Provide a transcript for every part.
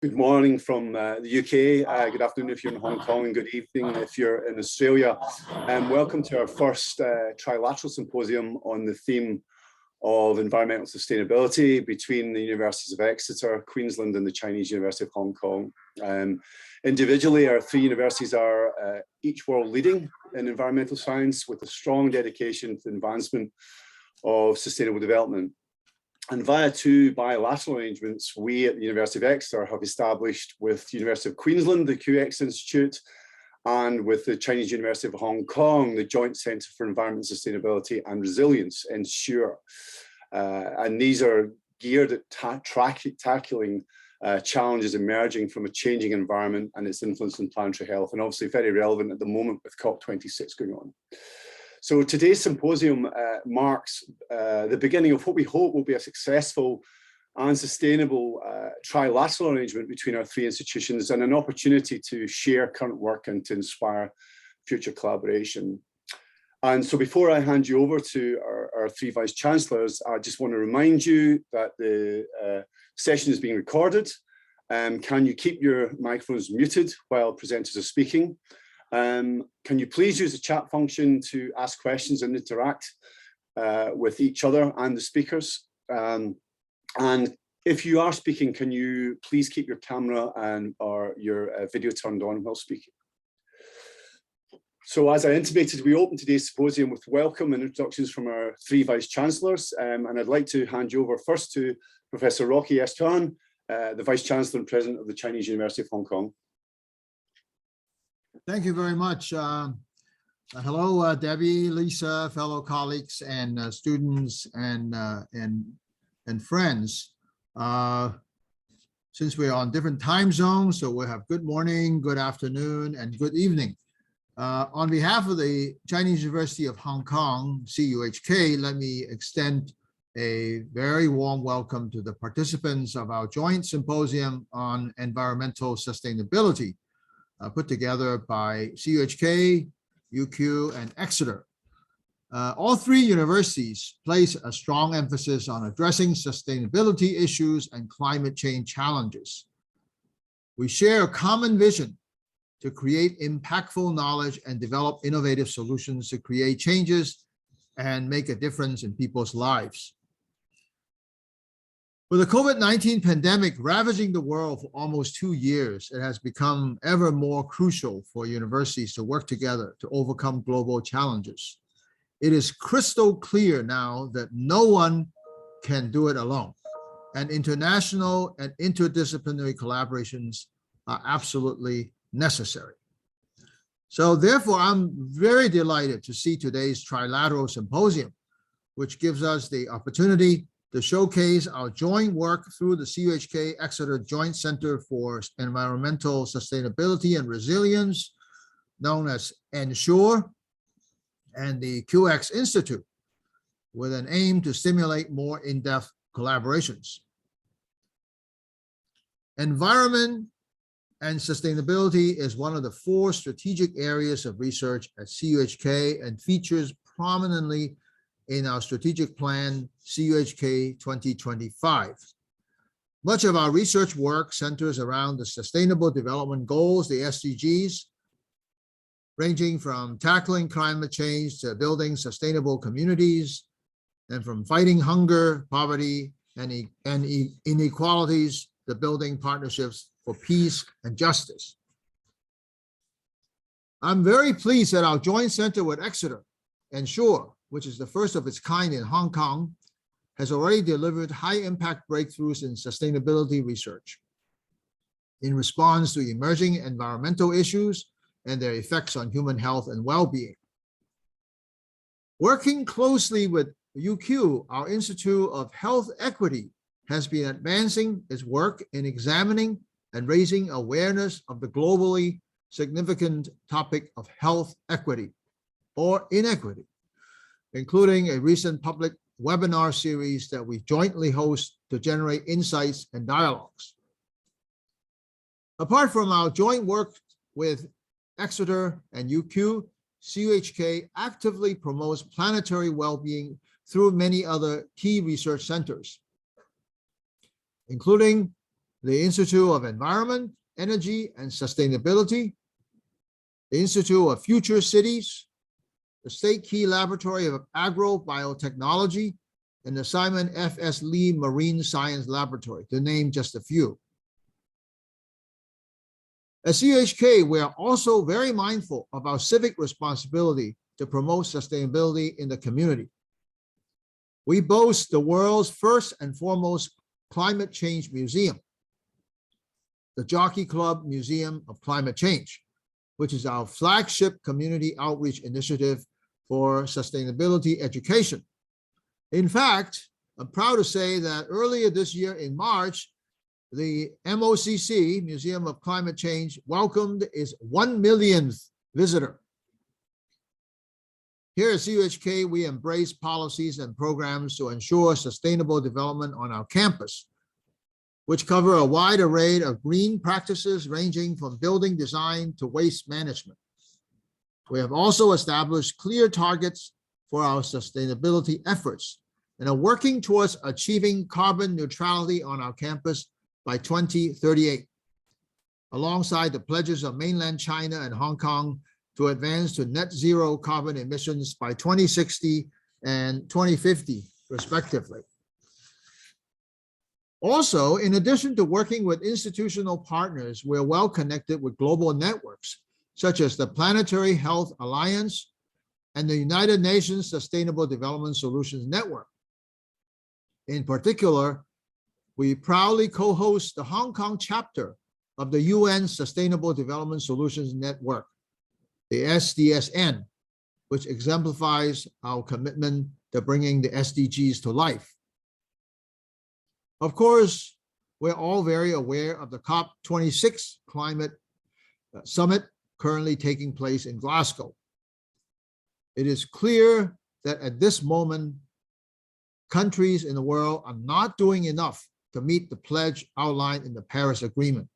Good morning from the UK, good afternoon if you're in Hong Kong, and good evening if you're in Australia. Welcome to our first trilateral symposium on the theme of environmental sustainability between the Universities of Exeter, Queensland and the Chinese University of Hong Kong. Individually, our three universities are each world leading in environmental science with a strong dedication to the advancement of sustainable development. And via two bilateral arrangements, we at the University of Exeter have established with the University of Queensland, the CUHK-UQ-Exeter Institute, and with the Chinese University of Hong Kong, the Joint Centre for Environment, Sustainability and Resilience, ENSURE. And these are geared at tackling challenges emerging from a changing environment and its influence on planetary health, and obviously very relevant at the moment with COP26 going on. So today's symposium marks the beginning of what we hope will be a successful and sustainable trilateral arrangement between our three institutions, and an opportunity to share current work and to inspire future collaboration. And so before I hand you over to our three Vice Chancellors, I just want to remind you that the session is being recorded. Can you keep your microphones muted while presenters are speaking? Can you please use the chat function to ask questions and interact with each other and the speakers? And if you are speaking, can you please keep your camera and or your video turned on while speaking? So as I intimated, we opened today's symposium with welcome and introductions from our three Vice Chancellors. And I'd like to hand you over first to Professor Rocky Estuan, the Vice Chancellor and President of the Chinese University of Hong Kong. Thank you very much. Hello, Debbie, Lisa, fellow colleagues and students and friends. Since we're on different time zones, so we'll have good morning, good afternoon, and good evening. On behalf of the Chinese University of Hong Kong, CUHK, let me extend a very warm welcome to the participants of our joint symposium on environmental sustainability, put together by CUHK, UQ, and Exeter. All three universities place a strong emphasis on addressing sustainability issues and climate change challenges. We share a common vision to create impactful knowledge and develop innovative solutions to create changes and make a difference in people's lives. With the COVID-19 pandemic ravaging the world for almost 2 years, it has become ever more crucial for universities to work together to overcome global challenges. It is crystal clear now that no one can do it alone, and international and interdisciplinary collaborations are absolutely necessary. So therefore, I'm very delighted to see today's trilateral symposium, which gives us the opportunity to showcase our joint work through the CUHK-Exeter Joint Center for Environmental Sustainability and Resilience, known as ENSURE, and the CUHK-UQ Institute, with an aim to stimulate more in-depth collaborations. Environment and sustainability is one of the 4 strategic areas of research at CUHK and features prominently in our strategic plan, CUHK 2025. Much of our research work centers around the Sustainable Development Goals, the SDGs, ranging from tackling climate change to building sustainable communities, and from fighting hunger, poverty, and inequalities to building partnerships for peace and justice. I'm very pleased that our joint center with Exeter, ENSURE, which is the first of its kind in Hong Kong, has already delivered high-impact breakthroughs in sustainability research in response to emerging environmental issues and their effects on human health and well-being. Working closely with UQ, our Institute of Health Equity has been advancing its work in examining and raising awareness of the globally significant topic of health equity or inequity, including a recent public webinar series that we jointly host to generate insights and dialogues. Apart from our joint work with Exeter and UQ, CUHK actively promotes planetary well-being through many other key research centers, including the Institute of Environment, Energy, and Sustainability, the Institute of Future Cities, the State Key Laboratory of Agrobiotechnology, and the Simon F.S. Lee Marine Science Laboratory, to name just a few. At CUHK, we are also very mindful of our civic responsibility to promote sustainability in the community. We boast the world's first and foremost climate change museum, the Jockey Club Museum of Climate Change, which is our flagship community outreach initiative for sustainability education. In fact, I'm proud to say that earlier this year in March, the MOCC, Museum of Climate Change, welcomed its 1 millionth visitor. Here at CUHK, we embrace policies and programs to ensure sustainable development on our campus, which cover a wide array of green practices ranging from building design to waste management. We have also established clear targets for our sustainability efforts and are working towards achieving carbon neutrality on our campus by 2038, alongside the pledges of mainland China and Hong Kong to advance to net zero carbon emissions by 2060 and 2050, respectively. Also, in addition to working with institutional partners, we're well connected with global networks, such as the Planetary Health Alliance and the United Nations Sustainable Development Solutions Network. In particular, we proudly co-host the Hong Kong chapter of the UN Sustainable Development Solutions Network, the SDSN, which exemplifies our commitment to bringing the SDGs to life. Of course, we're all very aware of the COP26 climate summit currently taking place in Glasgow. It is clear that at this moment, countries in the world are not doing enough to meet the pledge outlined in the Paris Agreement.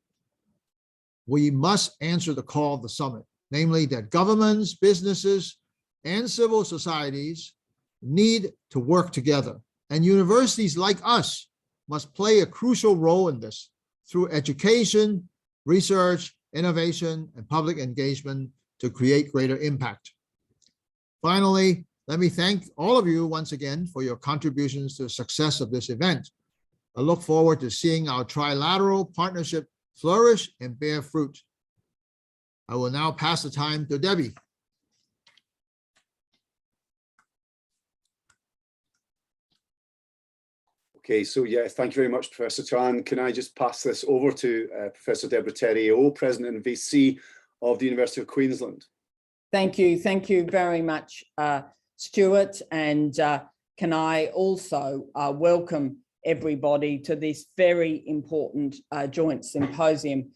We must answer the call of the summit, namely that governments, businesses, and civil societies need to work together, and universities like us must play a crucial role in this through education, research, innovation, and public engagement to create greater impact. Finally, let me thank all of you once again for your contributions to the success of this event. I look forward to seeing our trilateral partnership flourish and bear fruit. I will now pass the time to Debbie. Okay, so yeah, thank you very much, Professor Chan. Can I just pass this over to Professor Deborah Terry-O, President and VC of the University of Queensland. Thank you very much, Stuart. And can I also welcome everybody to this very important joint symposium.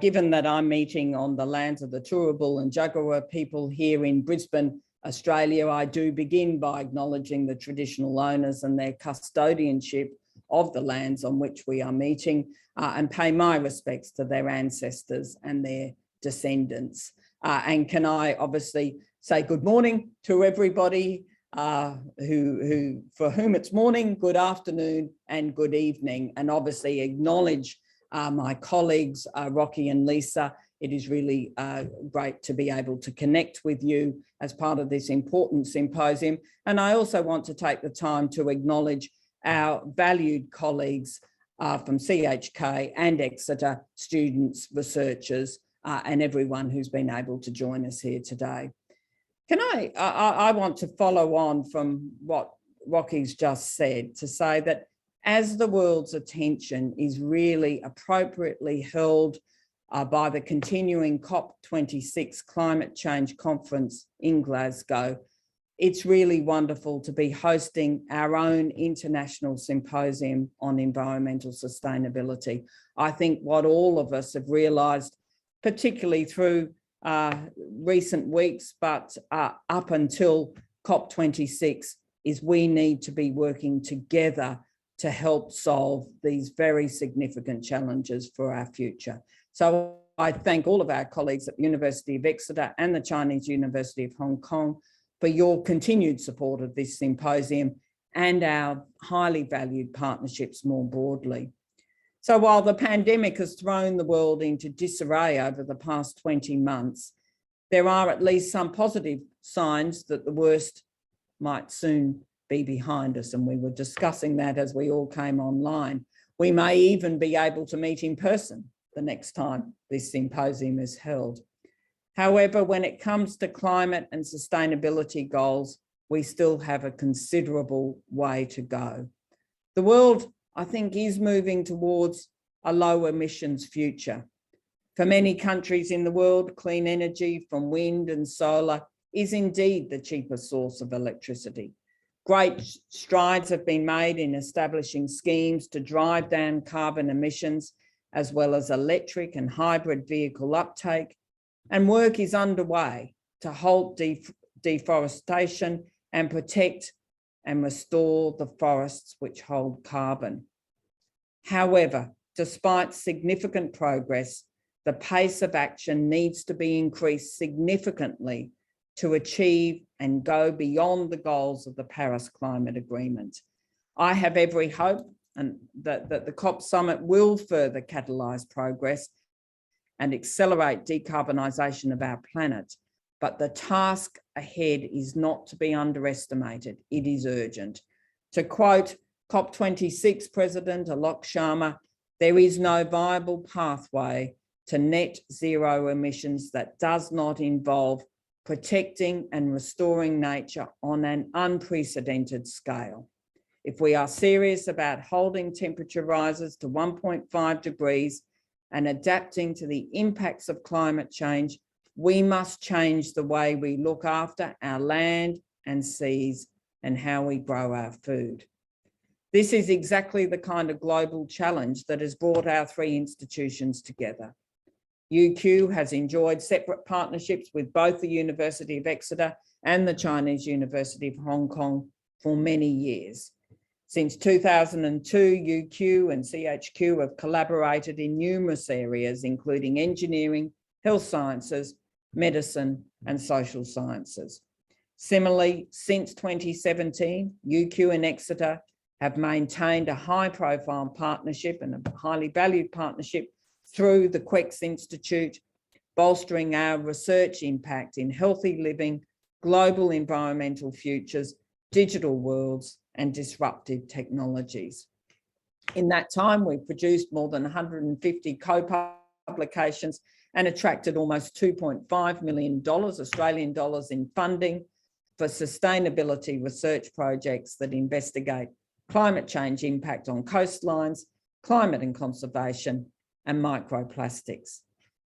Given that I'm meeting on the lands of the Turrbal and Jagera people here in Brisbane, Australia, I do begin by acknowledging the traditional owners and their custodianship of the lands on which we are meeting, and pay my respects to their ancestors and their descendants. And can I obviously say good morning to everybody for whom it's morning, good afternoon, and good evening, and obviously acknowledge my colleagues, Rocky and Lisa. It is really great to be able to connect with you as part of this important symposium. And I also want to take the time to acknowledge our valued colleagues from CUHK and Exeter, students, researchers, and everyone who's been able to join us here today. Can I want to follow on from what Rocky's just said to say that as the world's attention is really appropriately held by the continuing COP26 climate change conference in Glasgow, it's really wonderful to be hosting our own international symposium on environmental sustainability. I think what all of us have realised, particularly through recent weeks, but up until COP26, is we need to be working together to help solve these very significant challenges for our future. So I thank all of our colleagues at the University of Exeter and the Chinese University of Hong Kong for your continued support of this symposium and our highly valued partnerships more broadly. So while the pandemic has thrown the world into disarray over the past 20 months, there are at least some positive signs that the worst might soon be behind us. And we were discussing that as we all came online. We may even be able to meet in person the next time this symposium is held. However, when it comes to climate and sustainability goals, we still have a considerable way to go. The world, I think, is moving towards a low emissions future. For many countries in the world, clean energy from wind and solar is indeed the cheapest source of electricity. Great strides have been made in establishing schemes to drive down carbon emissions, as well as electric and hybrid vehicle uptake, and work is underway to halt deforestation and protect and restore the forests which hold carbon. However, despite significant progress, the pace of action needs to be increased significantly to achieve and go beyond the goals of the Paris Climate Agreement. I have every hope that the COP summit will further catalyse progress and accelerate decarbonisation of our planet. But the task ahead is not to be underestimated. It is urgent. To quote COP26 President Alok Sharma, there is no viable pathway to net zero emissions that does not involve protecting and restoring nature on an unprecedented scale. If we are serious about holding temperature rises to 1.5 degrees and adapting to the impacts of climate change, we must change the way we look after our land and seas and how we grow our food. This is exactly the kind of global challenge that has brought our three institutions together. UQ has enjoyed separate partnerships with both the University of Exeter and the Chinese University of Hong Kong for many years. Since 2002, UQ and CUHK have collaborated in numerous areas, including engineering, health sciences, medicine, and social sciences. Similarly, since 2017, UQ and Exeter have maintained a high-profile partnership and a highly valued partnership through the CUHK-UQ Institute, bolstering our research impact in healthy living, global environmental futures, digital worlds, and disruptive technologies. In that time, we've produced more than 150 co-publications and attracted almost $2.5 million Australian dollars in funding for sustainability research projects that investigate climate change impact on coastlines, climate and conservation, and microplastics.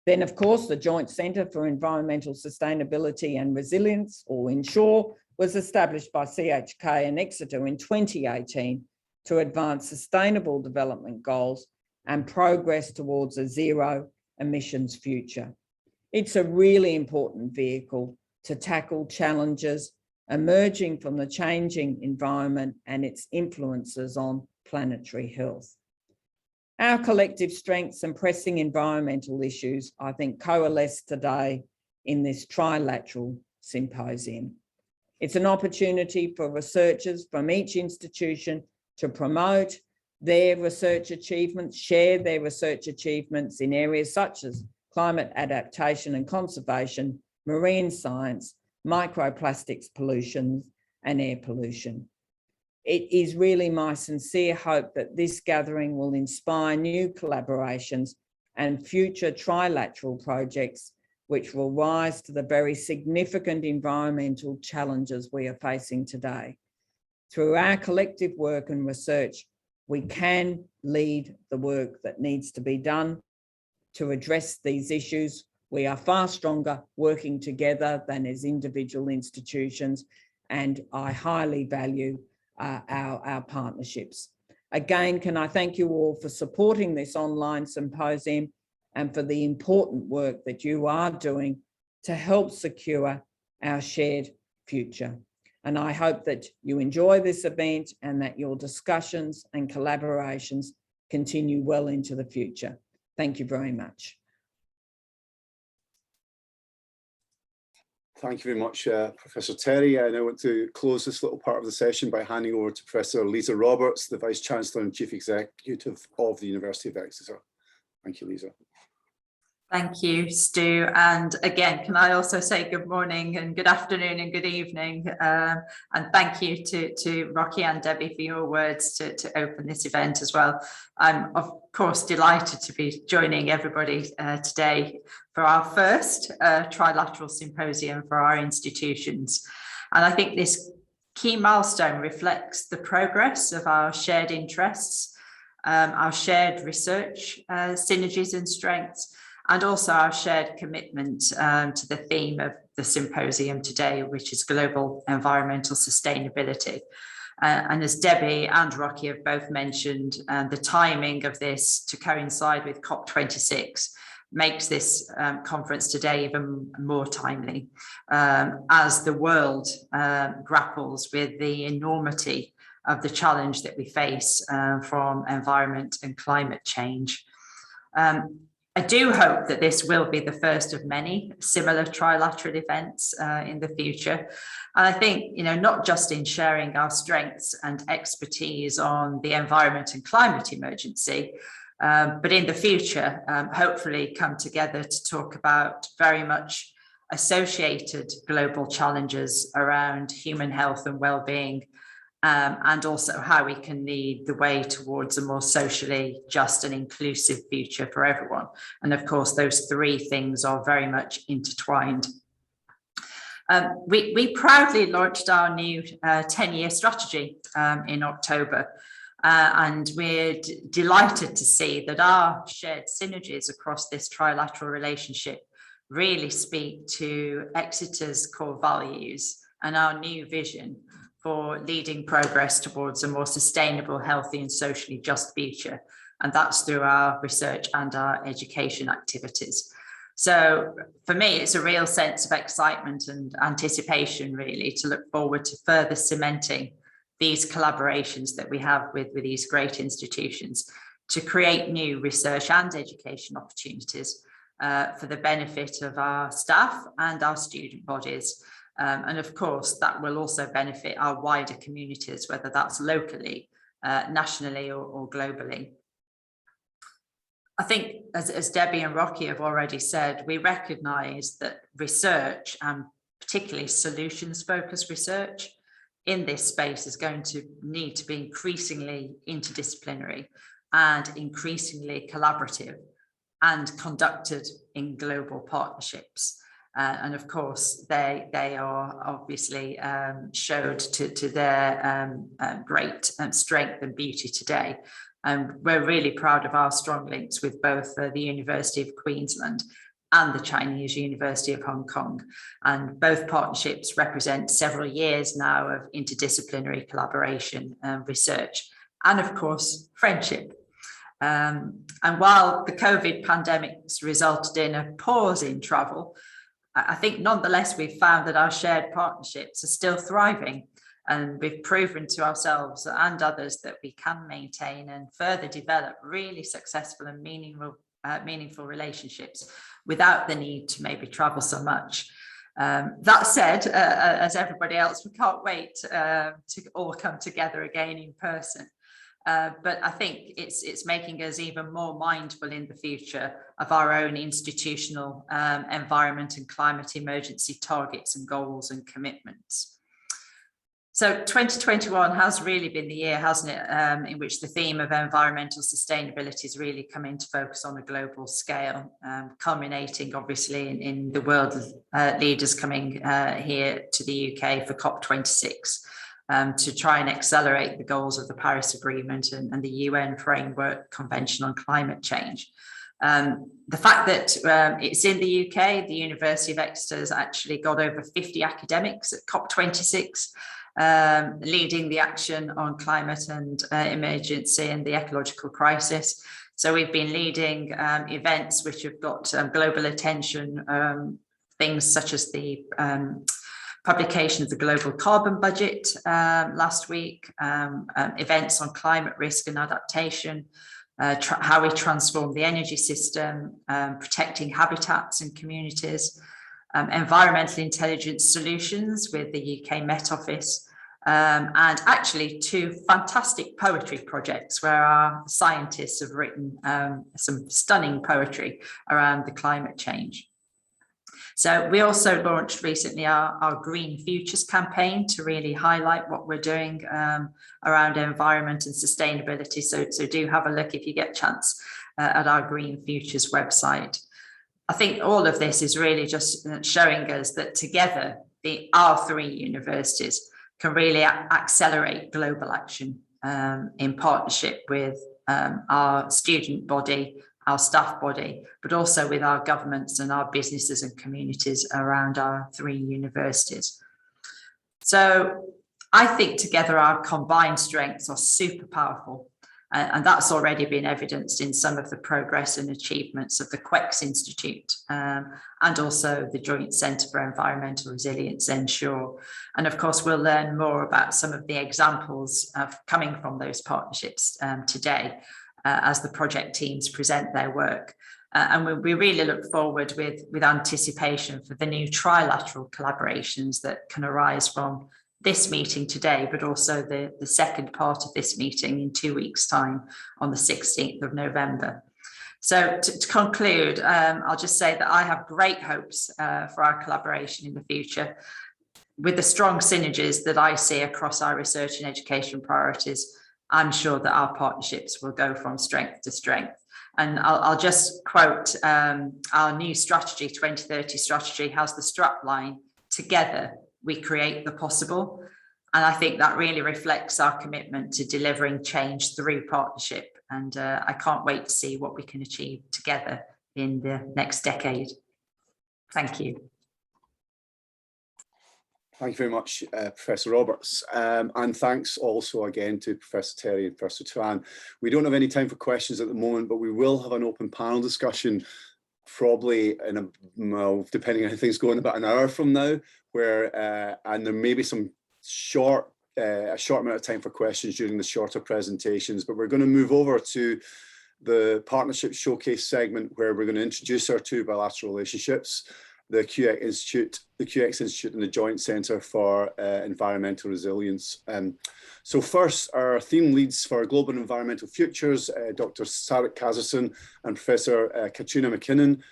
Then, of course, the Joint Centre for Environmental Sustainability and Resilience, or INSURE, was established by CUHK and Exeter in 2018 to advance sustainable development goals and progress towards a zero emissions future. It's a really important vehicle to tackle challenges emerging from the changing environment and its influences on planetary health. Our collective strengths and pressing environmental issues, I think, coalesce today in this trilateral symposium. It's an opportunity for researchers from each institution to promote their research achievements, share their research achievements in areas such as climate adaptation and conservation, marine science, microplastics pollution, and air pollution. It is really my sincere hope that this gathering will inspire new collaborations and future trilateral projects which will rise to the very significant environmental challenges we are facing today. Through our collective work and research, we can lead the work that needs to be done to address these issues. We are far stronger working together than as individual institutions, and I highly value our partnerships. Again, can I thank you all for supporting this online symposium and for the important work that you are doing to help secure our shared future. And I hope that you enjoy this event and that your discussions and collaborations continue well into the future. Thank you very much. Thank you very much, Professor Terry. I now want to close this little part of the session by handing over to Professor Lisa Roberts, the Vice Chancellor and Chief Executive of the University of Exeter. Thank you, Lisa. Thank you, Stu. And again, can I also say good morning and good afternoon and good evening. And thank you to Rocky and Debbie for your words to open this event as well. I'm of course delighted to be joining everybody today for our first trilateral symposium for our institutions. And I think this key milestone reflects the progress of our shared interests, our shared research synergies and strengths, and also our shared commitment to the theme of the symposium today, which is global environmental sustainability. And as Debbie and Rocky have both mentioned, the timing of this to coincide with COP26 makes this conference today even more timely as the world grapples with the enormity of the challenge that we face from environment and climate change. I do hope that this will be the first of many similar trilateral events in the future. And I think, not just in sharing our strengths and expertise on the environment and climate emergency, but in the future, hopefully come together to talk about very much associated global challenges around human health and well-being, and also how we can lead the way towards a more socially just and inclusive future for everyone. And of course, those three things are very much intertwined. We proudly launched our new 10-year strategy in October, and we're delighted to see that our shared synergies across this trilateral relationship really speak to Exeter's core values and our new vision for leading progress towards a more sustainable, healthy and socially just future. And that's through our research and our education activities. So for me, it's a real sense of excitement and anticipation really to look forward to further cementing these collaborations that we have with these great institutions to create new research and education opportunities for the benefit of our staff and our student bodies. And of course, that will also benefit our wider communities, whether that's locally, nationally or globally. I think, as Debbie and Rocky have already said, we recognise that research, and particularly solutions-focused research in this space, is going to need to be increasingly interdisciplinary and increasingly collaborative and conducted in global partnerships. And of course, they are obviously showed to their great strength and beauty today. And we're really proud of our strong links with both the University of Queensland and the Chinese University of Hong Kong. And both partnerships represent several years now of interdisciplinary collaboration and research, and of course, friendship. And while the COVID pandemic resulted in a pause in travel, I think nonetheless, we've found that our shared partnerships are still thriving, and we've proven to ourselves and others that we can maintain and further develop really successful and meaningful relationships without the need to maybe travel so much. That said, as everybody else, we can't wait to all come together again in person. But I think it's making us even more mindful in the future of our own institutional environment and climate emergency targets and goals and commitments. So 2021 has really been the year, hasn't it, in which the theme of environmental sustainability has really come into focus on a global scale, culminating obviously in the world leaders coming here to the UK for COP26. To try and accelerate the goals of the Paris Agreement and the UN Framework Convention on Climate Change. The fact that it's in the UK, the University of Exeter has actually got over 50 academics at COP26, leading the action on climate and emergency and the ecological crisis. So we've been leading events which have got global attention, things such as the publication of the global carbon budget last week, events on climate risk and adaptation, how we transform the energy system, protecting habitats and communities, environmental intelligence solutions with the UK Met Office, and actually 2 fantastic poetry projects where our scientists have written some stunning poetry around the climate change. So we also launched recently our Green Futures campaign to really highlight what we're doing around environment and sustainability. So do have a look if you get a chance at our Green Futures website. I think all of this is really just showing us that together, our 3 universities can really accelerate global action in partnership with our student body, our staff body, but also with our governments and our businesses and communities around our 3 universities. So I think together our combined strengths are super powerful, and that's already been evidenced in some of the progress and achievements of the CUHK-UQ Institute and also the Joint Centre for Environmental Resilience, Ensure. And of course, we'll learn more about some of the examples of coming from those partnerships today as the project teams present their work. And we really look forward with anticipation for the new trilateral collaborations that can arise from this meeting today, but also the second part of this meeting in 2 weeks' time on the 16th of November. So to conclude, I'll just say that I have great hopes for our collaboration in the future. With the strong synergies that I see across our research and education priorities, I'm sure that our partnerships will go from strength to strength. And I'll just quote our new strategy, 2030 strategy, has the strap line, "Together we create the possible." And I think that really reflects our commitment to delivering change through partnership. And I can't wait to see what we can achieve together in the next decade. Thank you. Thank you very much, Professor Roberts. And thanks also again to Professor Terry and Professor Tuan. We don't have any time for questions at the moment, but we will have an open panel discussion probably in well, depending on how things go, in about an hour from now, where and there may be some a short amount of time for questions during the shorter presentations, but we're going to move over to the partnership showcase segment where we're going to introduce our 2 bilateral relationships, the CUHK Institute, the CUHK Institute and the Joint Centre for Environmental Resilience. So first, our theme leads for Global Environmental Futures, Dr. CUHK-UQ-Exeter and Professor Katrina McKinnon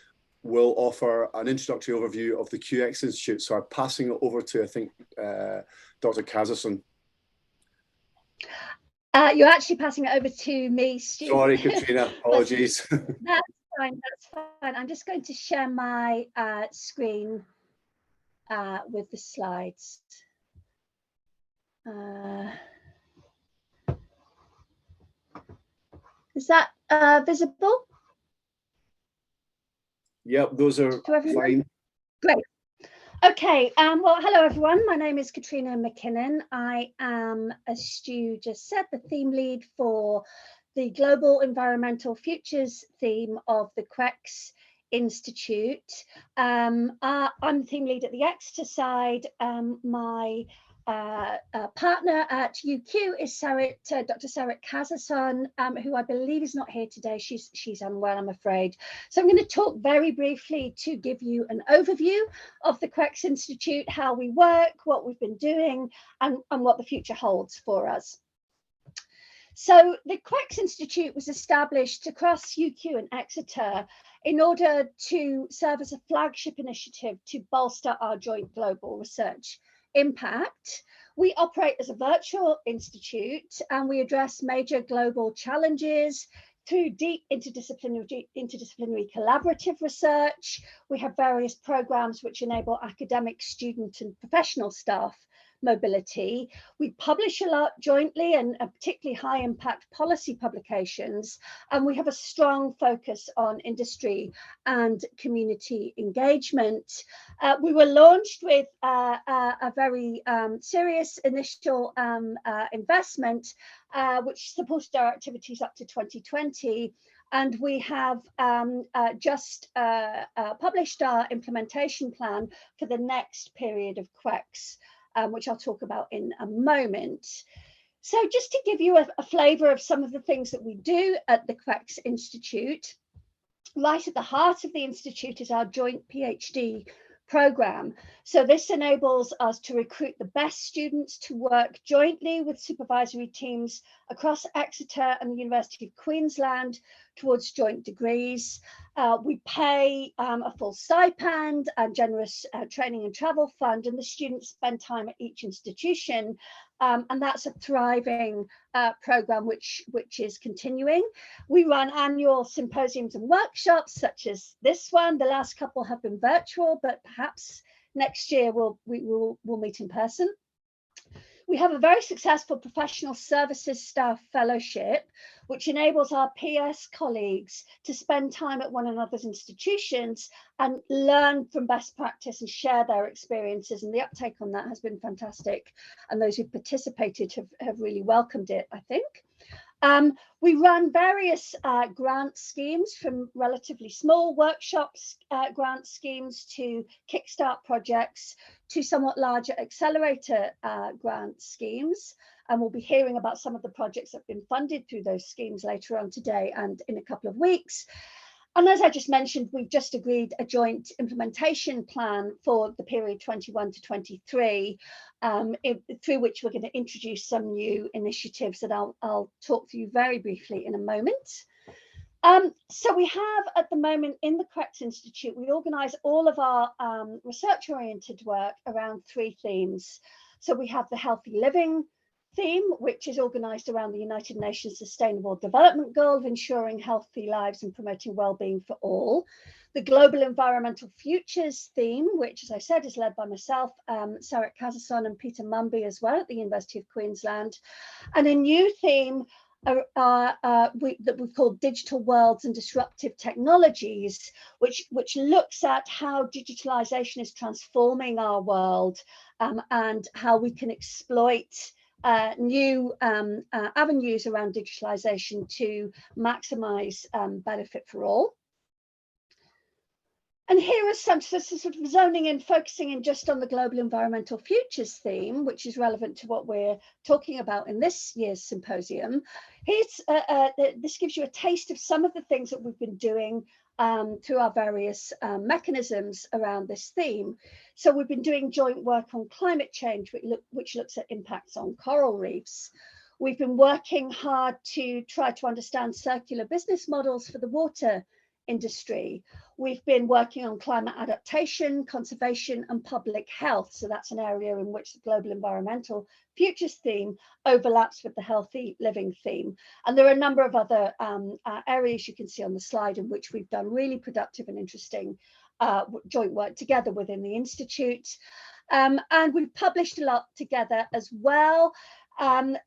will offer an introductory overview of the CUHK Institute. So I'm passing it over to, I think, Dr. Kazason. You're actually passing it over to me, Stu. Sorry, Katrina, apologies. That's fine, that's fine. I'm just going to share my screen with the slides. Is that visible? Yep, those are fine. Great. Okay, well, hello everyone. My name is Katrina McKinnon. I am, as Stu just said, the theme lead for the Global Environmental Futures theme of the CUHK-UQ Institute. I'm the theme lead at the Exeter side. My partner at UQ is Dr. CUHK-UQ-Exeter, who I believe is not here today. She's unwell, I'm afraid. So I'm going to talk very briefly to give you an overview of the CUHK-UQ Institute, how we work, what we've been doing, and what the future holds for us. So the CUHK-UQ Institute was established across UQ and Exeter in order to serve as a flagship initiative to bolster our joint global research impact. We operate as a virtual institute and we address major global challenges through deep interdisciplinary collaborative research. We have various programs which enable academic, student and professional staff mobility. We publish a lot jointly and particularly high impact policy publications, and we have a strong focus on industry and community engagement. We were launched with a very serious initial investment which supported our activities up to 2020. And we have just published our implementation plan for the next period of CUHK-UQ's, which I'll talk about in a moment. So just to give you a flavour of some of the things that we do at the CUHK-UQ Institute, right at the heart of the Institute is our joint PhD program. So this enables us to recruit the best students to work jointly with supervisory teams across Exeter and the University of Queensland towards joint degrees. We pay a full stipend and generous training and travel fund, and the students spend time at each institution. And that's a thriving program which is continuing. We run annual symposiums and workshops such as this one. The last couple have been virtual, but perhaps next year we'll meet in person. We have a very successful professional services staff fellowship, which enables our PS colleagues to spend time at one another's institutions and learn from best practice and share their experiences. And the uptake on that has been fantastic. And those who've participated have really welcomed it, I think. We run various grant schemes, from relatively small workshops, grant schemes, to kickstart projects, to somewhat larger accelerator grant schemes. And we'll be hearing about some of the projects that have been funded through those schemes later on today and in a couple of weeks. And as I just mentioned, we've just agreed a joint implementation plan for the period 21 to 23, through which we're going to introduce some new initiatives that I'll talk through very briefly in a moment. So we have at the moment in the CUHK-UQ-Exeter Institute, we organise all of our research-oriented work around 3 themes. So we have the healthy living theme, which is organised around the United Nations Sustainable Development Goal of ensuring healthy lives and promoting well-being for all. The Global Environmental Futures theme, which, as I said, is led by myself, Sarah Kazason and Peter Mumby as well at the University of Queensland. And a new theme that we've called Digital Worlds and Disruptive Technologies, which looks at how digitalisation is transforming our world and how we can exploit new avenues around digitalisation to maximise benefit for all. And here is some sort of zoning in, focusing in just on the Global Environmental Futures theme, which is relevant to what we're talking about in this year's symposium. Here's, this gives you a taste of some of the things that we've been doing through our various mechanisms around this theme. So we've been doing joint work on climate change, which looks at impacts on coral reefs. We've been working hard to try to understand circular business models for the water industry. We've been working on climate adaptation, conservation, and public health. So that's an area in which the Global Environmental Futures theme overlaps with the healthy living theme. And there are a number of other areas you can see on the slide in which we've done really productive and interesting joint work together within the Institute. And we've published a lot together as well.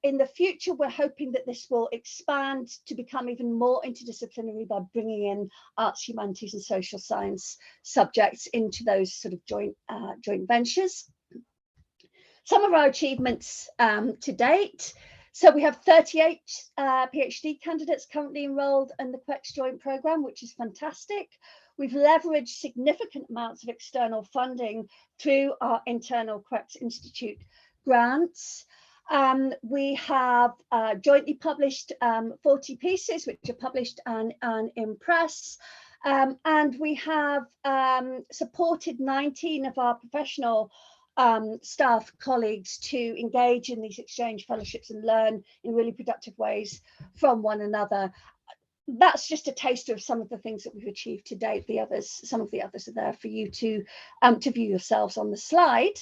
In the future, we're hoping that this will expand to become even more interdisciplinary by bringing in arts, humanities, and social science subjects into those sort of joint ventures. Some of our achievements to date. So we have 38 PhD candidates currently enrolled in the CUHK-UQ joint programme, which is fantastic. We've leveraged significant amounts of external funding through our internal CUHK-UQ Institute grants. We have jointly published 40 pieces, which are published in press, and we have supported 19 of our professional staff colleagues to engage in these exchange fellowships and learn in really productive ways from one another. That's just a taster of some of the things that we've achieved to date. Some of the others are there for you to view yourselves on the slide.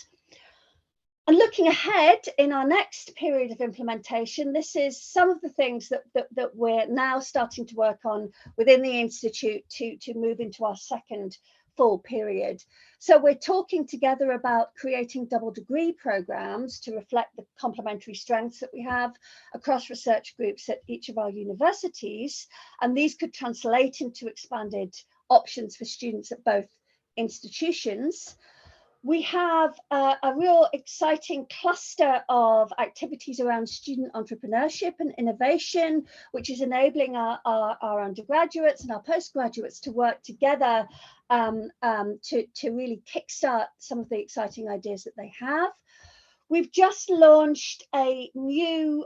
And looking ahead in our next period of implementation, this is some of the things that we're now starting to work on within the Institute to move into our second full period. So we're talking together about creating double degree programs to reflect the complementary strengths that we have across research groups at each of our universities. And these could translate into expanded options for students at both institutions. We have a real exciting cluster of activities around student entrepreneurship and innovation, which is enabling our undergraduates and our postgraduates to work together to really kickstart some of the exciting ideas that they have. We've just launched a new,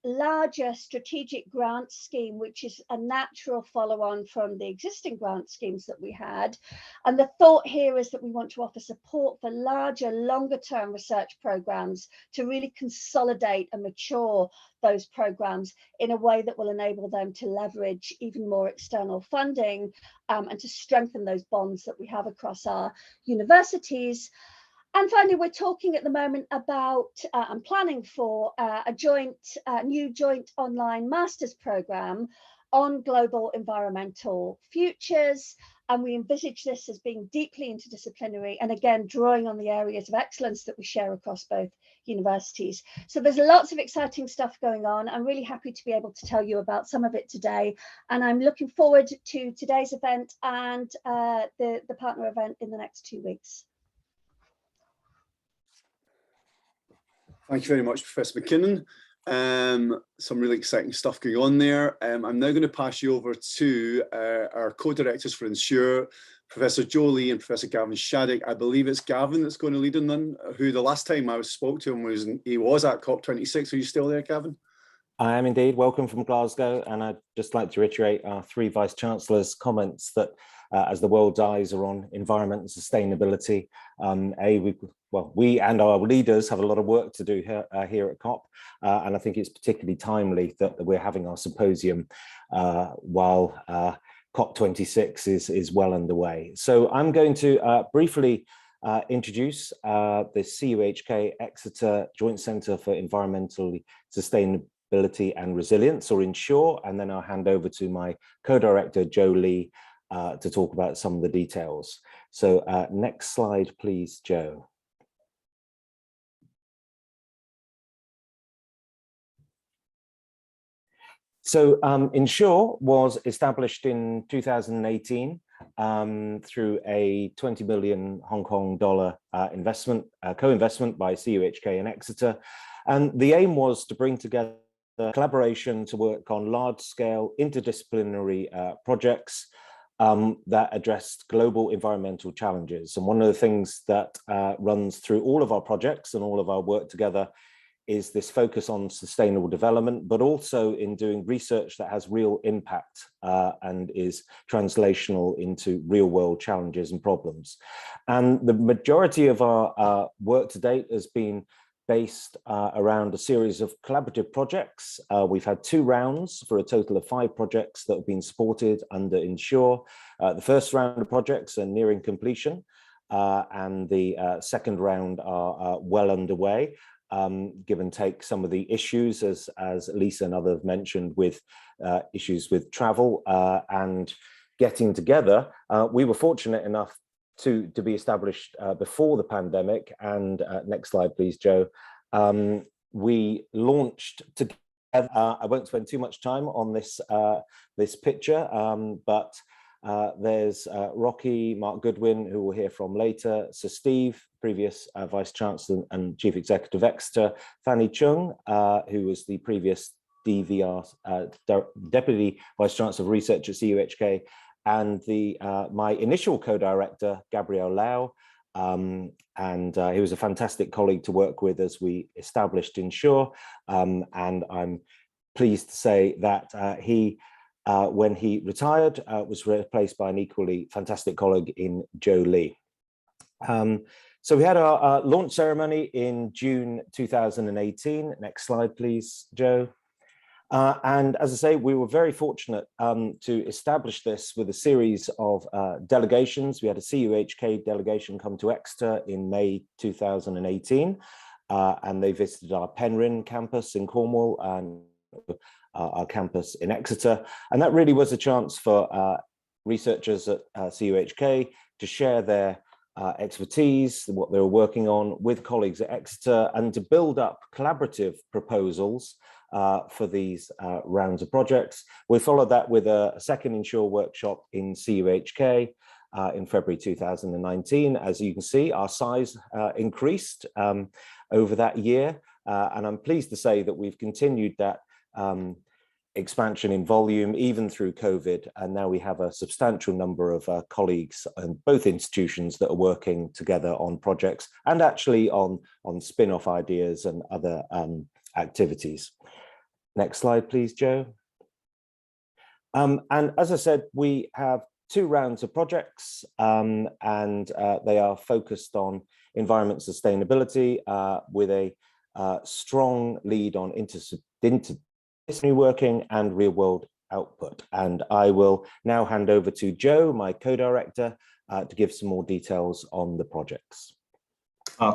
larger strategic grant scheme, which is a natural follow-on from the existing grant schemes that we had. And the thought here is that we want to offer support for larger, longer-term research programs to really consolidate and mature those programs in a way that will enable them to leverage even more external funding, and to strengthen those bonds that we have across our universities. And finally, we're talking at the moment about and planning for a new joint online master's programme on global environmental futures. And we envisage this as being deeply interdisciplinary and again, drawing on the areas of excellence that we share across both universities. So there's lots of exciting stuff going on. I'm really happy to be able to tell you about some of it today. And I'm looking forward to today's event and the partner event in the next 2 weeks. Thank you very much, Professor McKinnon. Some really exciting stuff going on there. I'm now going to pass you over to our co-directors for Ensure, Professor Joe Lee and Professor Gavin Shattuck. I believe it's Gavin that's going to lead on them, who the last time I spoke to him he was at COP26. Are you still there, Gavin? I am indeed. Welcome from Glasgow, and I'd just like to reiterate our three Vice-Chancellors' comments that as the world's eyes are on environment and sustainability, we and our leaders have a lot of work to do here at COP, and I think it's particularly timely that we're having our symposium while COP26 is well underway. So I'm going to briefly introduce the CUHK-Exeter Joint Centre for Environmental Sustainability and Resilience, or Ensure, and then I'll hand over to my co-director, Joe Lee, to talk about some of the details. So next slide, please, Joe. So Ensure was established in 2018 through a 20 million Hong Kong dollar investment, co-investment by CUHK and Exeter. And the aim was to bring together collaboration to work on large-scale interdisciplinary projects that addressed global environmental challenges. And one of the things that runs through all of our projects and all of our work together is this focus on sustainable development, but also in doing research that has real impact and is translational into real world challenges and problems. And the majority of our work to date has been based around a series of collaborative projects. We've had 2 rounds for a total of 5 projects that have been supported under Ensure. The first round of projects are nearing completion, and the second round are well underway. Give and take some of the issues, as Lisa and others mentioned, with issues with travel and getting together. We were fortunate enough to be established before the pandemic. And next slide, please, Joe. We launched together. I won't spend too much time on this picture, but there's Rocky, Mark Goodwin, who we'll hear from later, Sir Steve, previous Vice-Chancellor and Chief Executive of Exeter, Fanny Chung, who was the previous DVR, Deputy Vice-Chancellor of Research at CUHK, and my initial co-director, Gabrielle Lau, and he was a fantastic colleague to work with as we established Ensure, and I'm pleased to say that he, when he retired, was replaced by an equally fantastic colleague in Joe Lee. So we had our launch ceremony in June 2018. Next slide, please, Joe. And as I say, we were very fortunate to establish this with a series of delegations. We had a CUHK delegation come to Exeter in May 2018, and they visited our Penryn campus in Cornwall and our campus in Exeter. And that really was a chance for researchers at CUHK to share their expertise, what they were working on with colleagues at Exeter, and to build up collaborative proposals for these rounds of projects. We followed that with a second Ensure workshop in CUHK in February 2019. As you can see, our size increased over that year, and I'm pleased to say that we've continued that expansion in volume, even through COVID. And now we have a substantial number of colleagues in both institutions that are working together on projects and actually on spin-off ideas and other activities. Next slide, please, Joe. And as I said, we have 2 rounds of projects, and they are focused on environment sustainability with a strong lead on interdisciplinary working and real-world output. And I will now hand over to Joe, my co-director, to give some more details on the projects.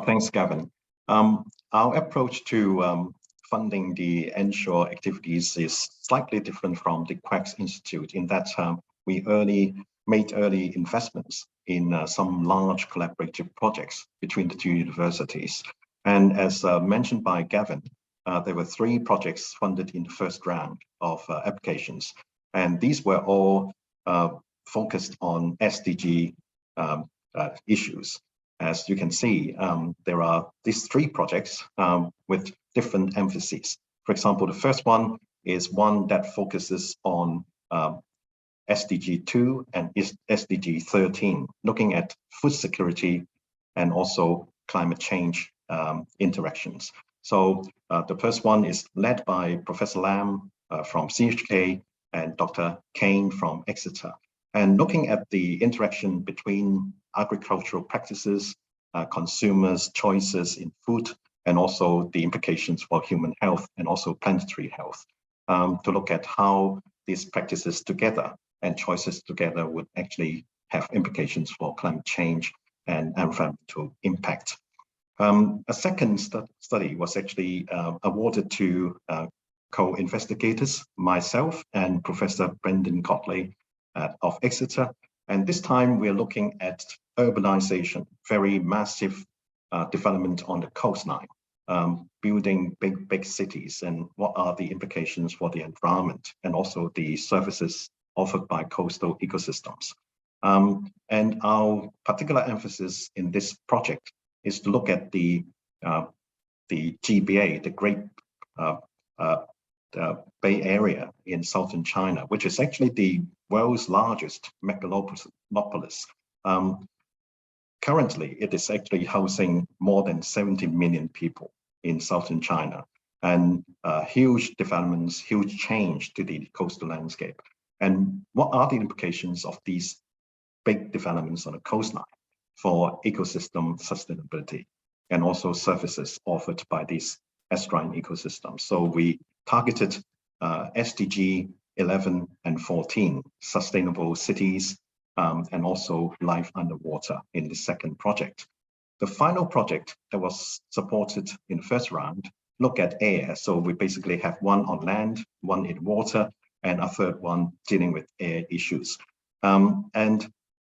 Thanks, Gavin. Our approach to funding the ENSURE activities is slightly different from the CUHK Institute in that we made early investments in some large collaborative projects between the 2 universities. And as mentioned by Gavin, there were 3 projects funded in the first round of applications. And these were all focused on SDG issues. As you can see, there are these 3 projects with different emphases. For example, the first one is one that focuses on SDG 2 and SDG 13, looking at food security and also climate change interactions. So the first one is led by Professor Lam from CUHK and Dr. Kane from Exeter. And looking at the interaction between agricultural practices, consumers' choices in food, and also the implications for human health and also planetary health, to look at how these practices together and choices together would actually have implications for climate change and environmental impact. A second study was actually awarded to co-investigators, myself and Professor Brendan Cotley of Exeter. And this time we're looking at urbanization, very massive development on the coastline, building big cities, and what are the implications for the environment and also the services offered by coastal ecosystems. And our particular emphasis in this project is to look at the GBA, the Great Bay Area in southern China, which is actually the world's largest megalopolis. Currently, it is actually housing more than 70 million people in southern China, and huge developments, huge change to the coastal landscape. And what are the implications of these big developments on the coastline for ecosystem sustainability and also services offered by these estuarine ecosystems? So we targeted SDG 11 and 14, sustainable cities, and also life underwater in the second project. The final project that was supported in the first round look at air. So we basically have one on land, one in water, and a third one dealing with air issues. And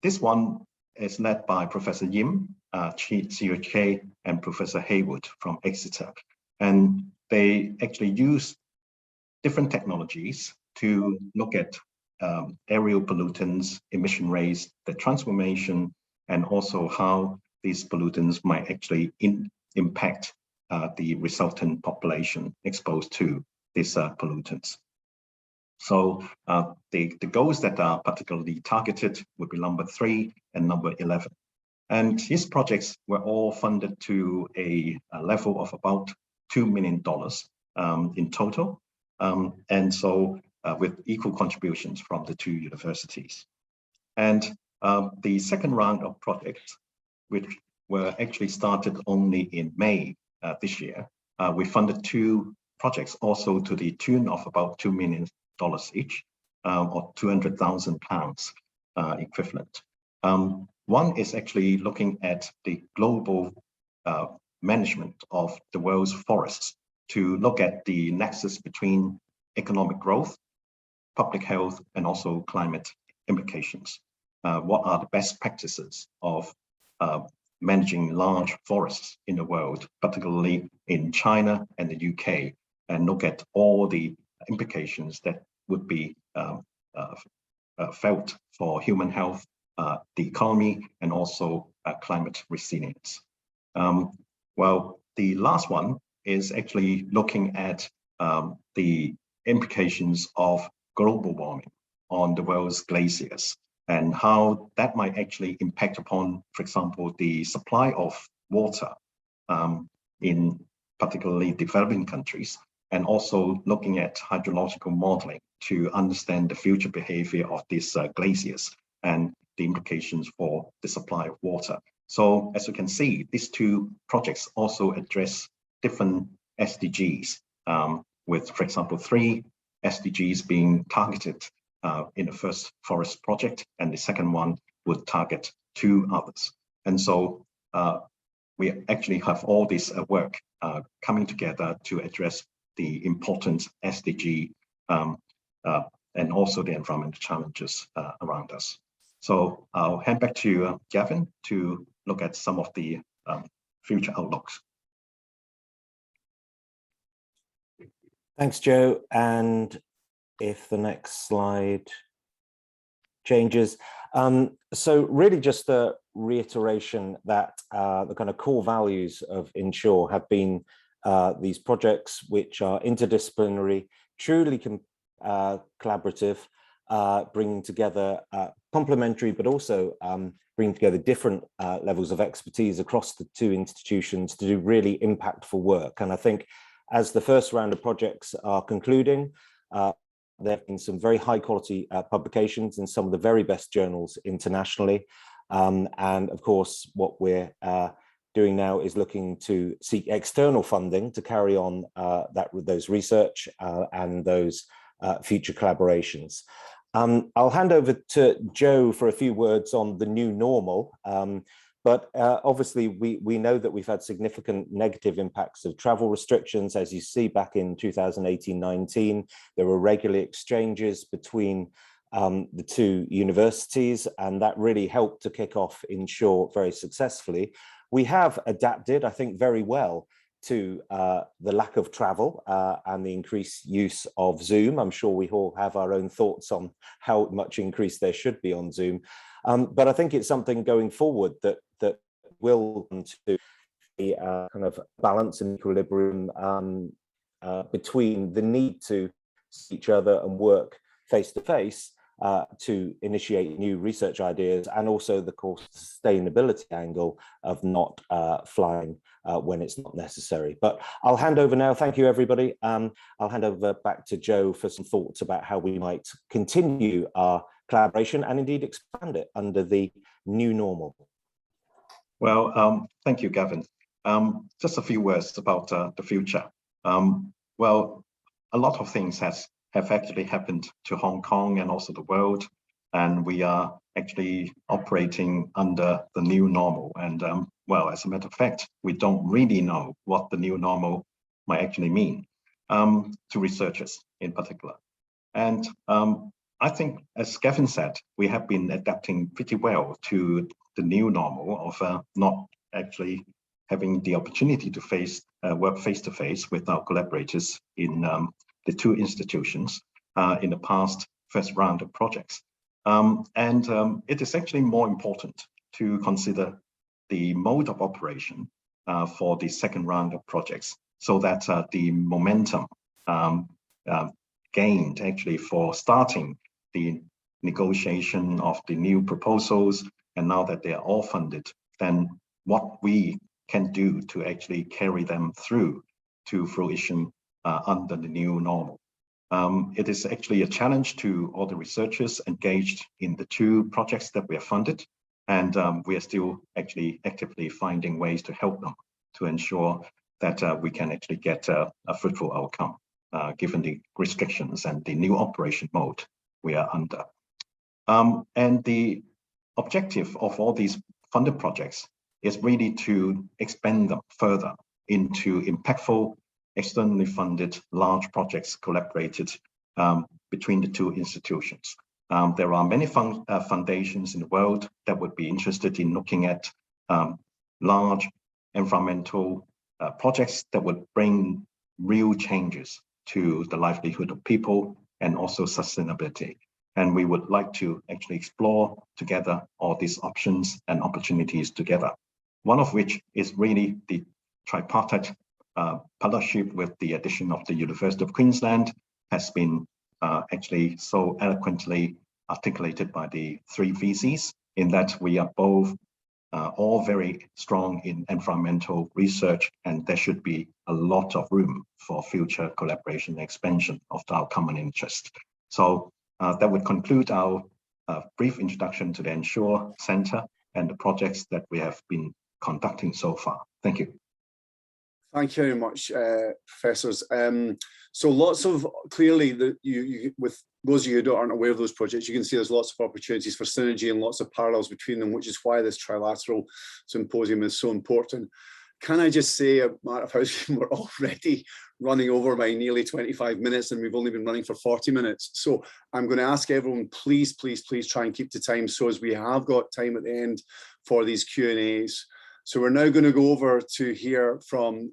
this one is led by Professor Yim, CUHK, and Professor Haywood from Exeter. And they actually use different technologies to look at aerial pollutants, emission rates, the transformation, and also how these pollutants might actually impact the resultant population exposed to these pollutants. So the goals that are particularly targeted would be number 3 and number 11. And these projects were all funded to a level of about $2 million in total. And so with equal contributions from the 2 universities. And the second round of projects, which were actually started only in May this year, we funded 2 projects also to the tune of about $2 million each, or £200,000 equivalent. One is actually looking at the global management of the world's forests to look at the nexus between economic growth, public health, and also climate implications. What are the best practices of managing large forests in the world, particularly in China and the UK, and look at all the implications that would be felt for human health, the economy, and also climate resilience. Well, the last one is actually looking at the implications of global warming on the world's glaciers and how that might actually impact upon, for example, the supply of water in particularly developing countries, and also looking at hydrological modeling to understand the future behavior of these glaciers and the implications for the supply of water. So as you can see, these two projects also address different SDGs, with, for example, 3 SDGs being targeted in the first forest project, and the second one would target 2 others. And so we actually have all this work coming together to address the important SDG and also the environmental challenges around us. So I'll hand back to Gavin to look at some of the future outlooks. Thanks, Joe. And if the next slide changes. So really just a reiteration that the kind of core values of Ensure have been these projects which are interdisciplinary, truly collaborative, bringing together complementary, but also bringing together different levels of expertise across the 2 institutions to do really impactful work. And I think as the first round of projects are concluding, there have been some very high quality publications in some of the very best journals internationally. And of course, what we're doing now is looking to seek external funding to carry on those research and those future collaborations. I'll hand over to Joe for a few words on the new normal. But obviously, we know that we've had significant negative impacts of travel restrictions. As you see, back in 2018-19, there were regular exchanges between the 2 universities, and that really helped to kick off Ensure very successfully. We have adapted, I think, very well to the lack of travel and the increased use of Zoom. I'm sure we all have our own thoughts on how much increase there should be on Zoom. But I think it's something going forward that will come to a kind of balance and equilibrium between the need to see each other and work face to face to initiate new research ideas, and also the course sustainability angle of not flying when it's not necessary. But I'll hand over now. Thank you, everybody. I'll hand over back to Joe for some thoughts about how we might continue our collaboration and indeed expand it under the new normal. Well, thank you, Gavin. Just a few words about the future. Well, a lot of things have actually happened to Hong Kong and also the world, and we are actually operating under the new normal. And well, as a matter of fact, we don't really know what the new normal might actually mean to researchers in particular. And I think, as Gavin said, we have been adapting pretty well to the new normal of not actually having the opportunity to work face-to-face with our collaborators in the 2 institutions in the past first round of projects. It is actually more important to consider the mode of operation for the second round of projects, so that the momentum gained actually for starting the negotiation of the new proposals, and now that they are all funded, then what we can do to actually carry them through to fruition under the new normal. It is actually a challenge to all the researchers engaged in the 2 projects that we have funded, and we are still actually actively finding ways to help them to ensure that we can actually get a fruitful outcome, given the restrictions and the new operation mode we are under. And the objective of all these funded projects is really to expand them further into impactful, externally funded large projects collaborated between the 2 institutions. There are many foundations in the world that would be interested in looking at large environmental projects that would bring real changes to the livelihood of people and also sustainability. And we would like to actually explore together all these options and opportunities together. One of which is really the tripartite partnership with the addition of the University of Queensland has been actually so eloquently articulated by the three VCs, in that we are both all very strong in environmental research, and there should be a lot of room for future collaboration and expansion of our common interest. So that would conclude our brief introduction to the Ensure Center and the projects that we have been conducting so far. Thank you. Thank you very much, professors. So lots of, clearly, with those of you who aren't aware of those projects, you can see there's lots of opportunities for synergy and lots of parallels between them, which is why this trilateral symposium is so important. Can I just say, Matt, we're already running over by nearly 25 minutes and we've only been running for 40 minutes. So I'm going to ask everyone, please, please, please try and keep to time, so as we have got time at the end for these Q&As. So we're now going to go over to hear from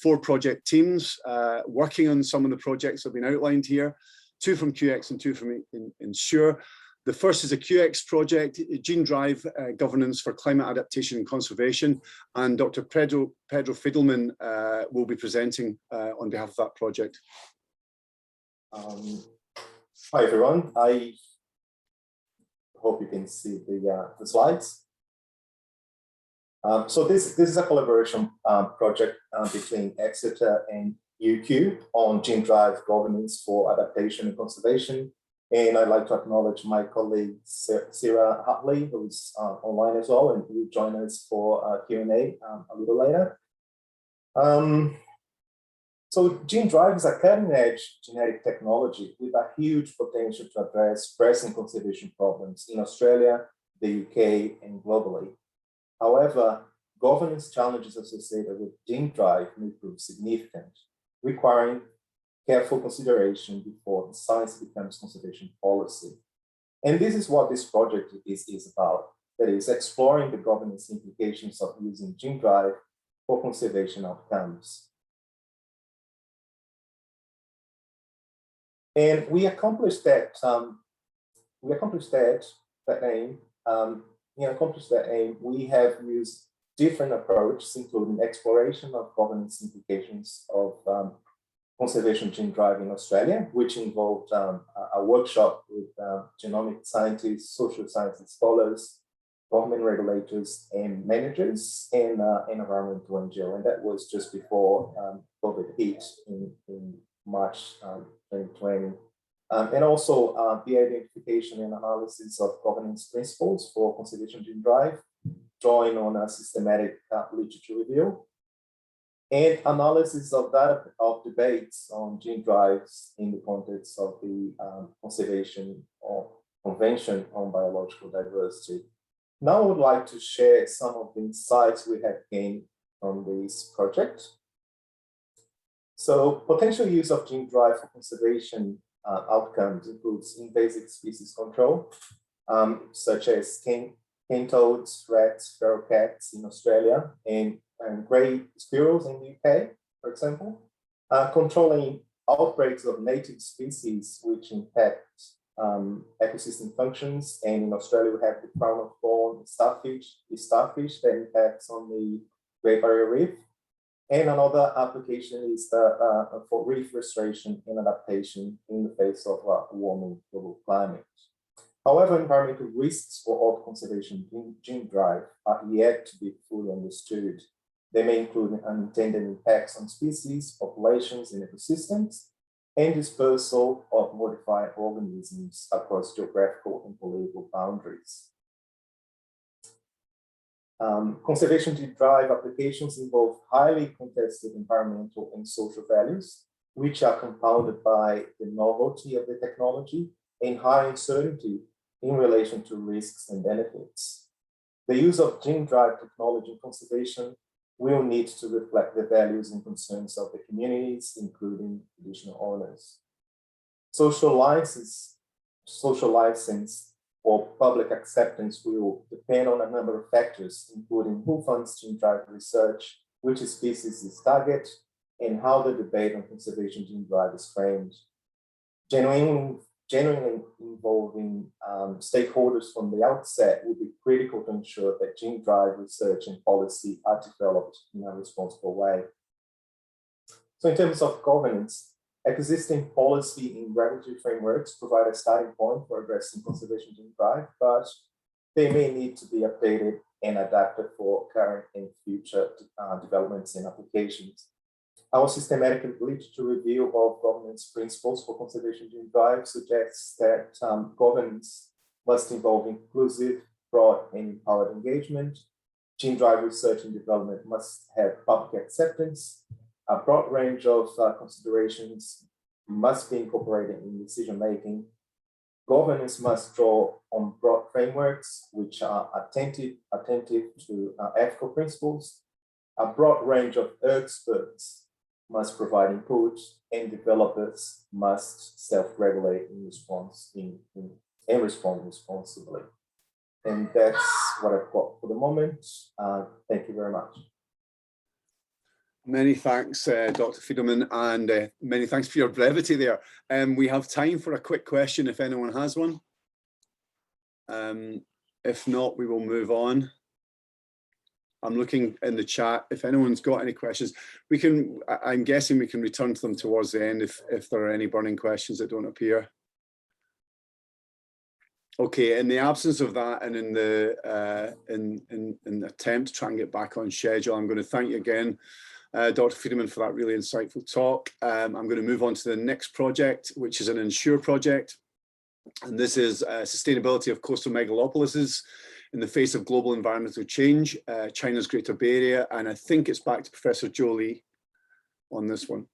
4 project teams working on some of the projects that have been outlined here, 2 from CUHK and 2 from Ensure. The first is a CUHK project, Gene Drive Governance for Climate Adaptation and Conservation, and Dr. Pedro Fidelman will be presenting on behalf of that project. Hi everyone, I hope you can see the slides. So this is a collaboration project between Exeter and UQ on Gene Drive Governance for Adaptation and Conservation. And I'd like to acknowledge my colleague, Sarah Hartley, who's online as well, and who will join us for Q&A a little later. So Gene Drive is a cutting-edge genetic technology with a huge potential to address pressing conservation problems in Australia, the UK, and globally. However, governance challenges associated with Gene Drive may prove significant, requiring careful consideration before the science becomes conservation policy. And this is what this project is about, that is exploring the governance implications of using Gene Drive for conservation outcomes. And we accomplished that aim, we have used different approaches, including exploration of governance implications of conservation Gene Drive in Australia, which involved a workshop with genomic scientists, social sciences scholars, government regulators, and managers, and environmental NGO. And that was just before COVID hit in March 2020. And also the identification and analysis of governance principles for conservation Gene Drive, drawing on a systematic literature review, and analysis of debates on Gene Drives in the context of the Conservation or Convention on Biological Diversity. Now I would like to share some of the insights we have gained from this project. So potential use of Gene Drive for conservation outcomes includes invasive species control, such as cane toads, rats, feral cats in Australia, and grey squirrels in the UK, for example. Controlling outbreaks of native species which impact ecosystem functions, and in Australia we have the crown of thorn starfish that impacts on the Great Barrier Reef. And another application is for reef restoration and adaptation in the face of warming global climate. However, environmental risks for conservation Gene Drive are yet to be fully understood. They may include unintended impacts on species, populations, and ecosystems, and dispersal of modified organisms across geographical and political boundaries. Conservation Gene Drive applications involve highly contested environmental and social values, which are compounded by the novelty of the technology and high uncertainty in relation to risks and benefits. The use of Gene Drive technology in conservation will need to reflect the values and concerns of the communities, including traditional owners. Social license or public acceptance will depend on a number of factors, including who funds Gene Drive research, which species is target, and how the debate on conservation Gene Drive is framed. Genuinely involving stakeholders from the outset will be critical to ensure that Gene Drive research and policy are developed in a responsible way. So in terms of governance, Existing policy and regulatory frameworks provide a starting point for addressing conservation gene drive, but they may need to be updated and adapted for current and future developments and applications. Our systematic literature review of governance principles for conservation gene drive suggests that governance must involve inclusive, broad, and empowered engagement. Gene drive research and development must have public acceptance. A broad range of considerations must be incorporated in decision-making. Governance must draw on broad frameworks which are attentive to ethical principles. A broad range of experts must provide input, and developers must self-regulate in response and respond responsibly. And that's what I've got for the moment. Thank you very much. Many thanks, Dr. Friedemann, and many thanks for your brevity there. We have time for a quick question if anyone has one. If not, we will move on. I'm looking in the chat. If anyone's got any questions, we can, I'm guessing we can return to them towards the end if there are any burning questions that don't appear. Okay, in the absence of that, and in the in attempt to try and get back on schedule, I'm going to thank you again, Dr. Friedemann, for that really insightful talk. I'm going to move on to the next project, which is an Ensure project. And this is sustainability of coastal megalopolises in the face of global environmental change, China's Greater Bay Area. And I think it's back to Professor Jolie on this one.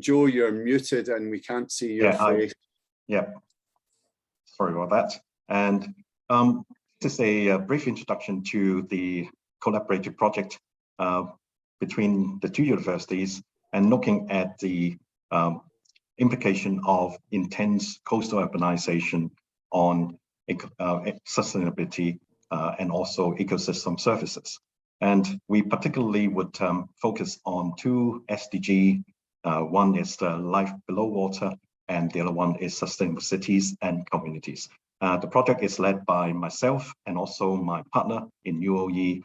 Joe, you're muted and we can't see your face. Sorry about that. And this is a brief introduction to the collaborative project between the two universities and looking at the implication of intense coastal urbanization on sustainability and also ecosystem services. And we particularly would focus on two SDG. One is the life below water, and the other one is sustainable cities and communities. The project is led by myself and also my partner in UOE,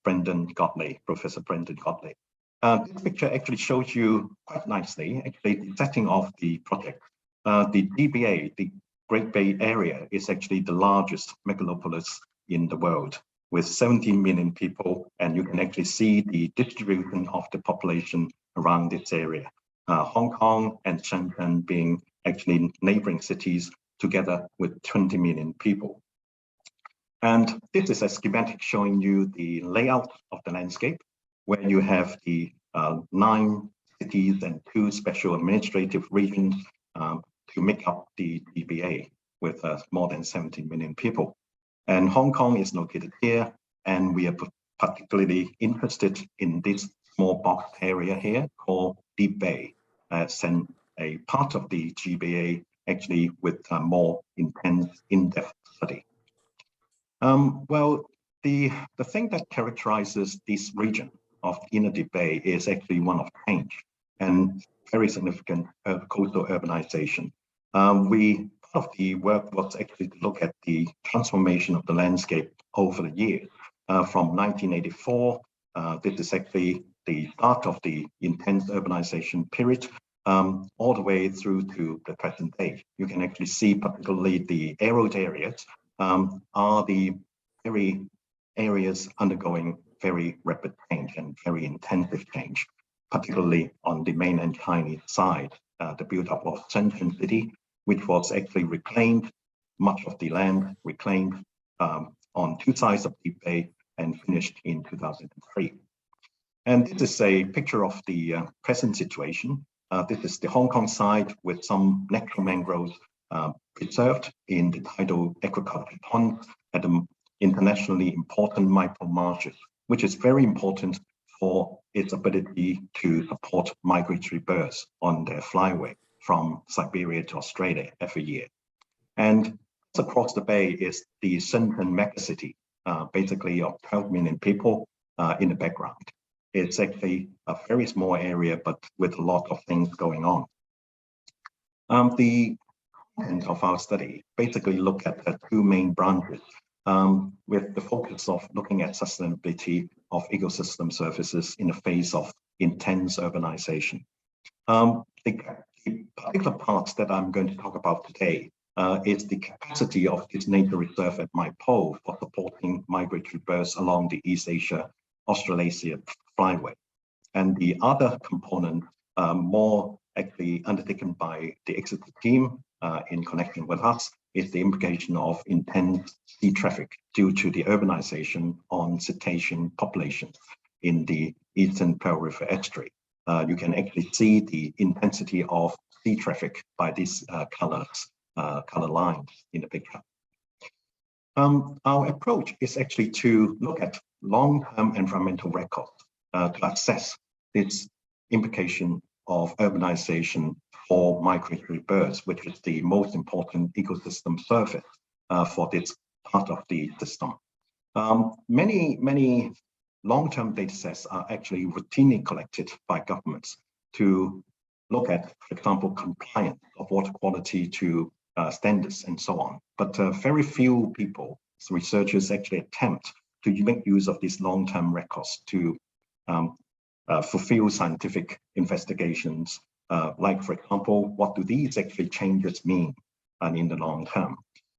Brendan Godley, Professor Brendan Godley. This picture actually shows you quite nicely, actually, the setting of the project. The GBA, the Great Bay Area, is actually the largest megalopolis in the world, with 17 million people, and you can actually see the distribution of the population around this area. Hong Kong and Shenzhen being actually neighboring cities together with 20 million people. And this is a schematic showing you the layout of the landscape, where you have the 9 cities and 2 special administrative regions to make up the GBA with more than 17 million people. And Hong Kong is located here, and we are particularly interested in this small box area here called Deep Bay, as a part of the GBA actually with more intense in-depth study. Well, the thing that characterizes this region of Inner Deep Bay is actually one of change and very significant coastal urbanization. Part of the work was actually to look at the transformation of the landscape over the years. From 1984, this is actually the start of the intense urbanization period, all the way through to the present day. You can actually see particularly the arrowed areas are the very areas undergoing very rapid change and very intensive change, particularly on the mainland Chinese side. The build-up of Shenzhen City, which was actually reclaimed, much of the land reclaimed on 2 sides of Deep Bay and finished in 2003. And this is a picture of the present situation. This is the Hong Kong side with some natural mangroves preserved in the tidal aquaculture pond at the internationally important Maipo marshes, which is very important for its ability to support migratory birds on their flyway from Siberia to Australia every year. And across the bay is the Shenzhen megacity, basically of 12 million people in the background. it's actually a very small area, but with a lot of things going on. The content of our study basically look at the two main branches, with the focus of looking at sustainability of ecosystem services in the face of intense urbanization. The particular parts that I'm going to talk about today is the capacity of this nature reserve at Mai Po for supporting migratory birds along the East Asia Australasia flyway. And the other component, more actually undertaken by the Exeter team in connection with us, is the implication of intense sea traffic due to the urbanization on cetacean populations in the Eastern Pearl River estuary. You can actually see the intensity of sea traffic by these color lines in the picture. Our approach is actually to look at long-term environmental records to assess its implication of urbanization for migratory birds, which is the most important ecosystem service for this part of the system. Many long-term data sets are actually routinely collected by governments to look at, for example, compliance of water quality to standards and so on. But very few people, researchers, actually attempt to make use of these long-term records to fulfill scientific investigations, like, for example, what do these actually changes mean in the long term?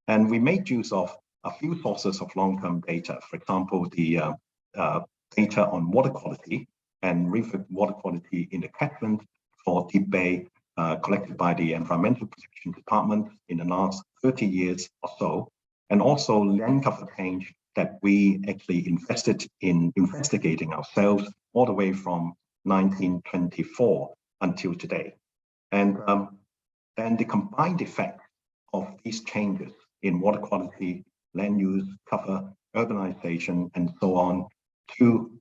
And we made use of a few sources of long-term data, for example, the data on water quality and river water quality in the catchment for Deep Bay, collected by the Environmental Protection Department in the last 30 years or so, and also land cover change that we actually invested in investigating ourselves all the way from 1924 until today. And then the combined effect of these changes in water quality, land use, cover, urbanization, and so on, to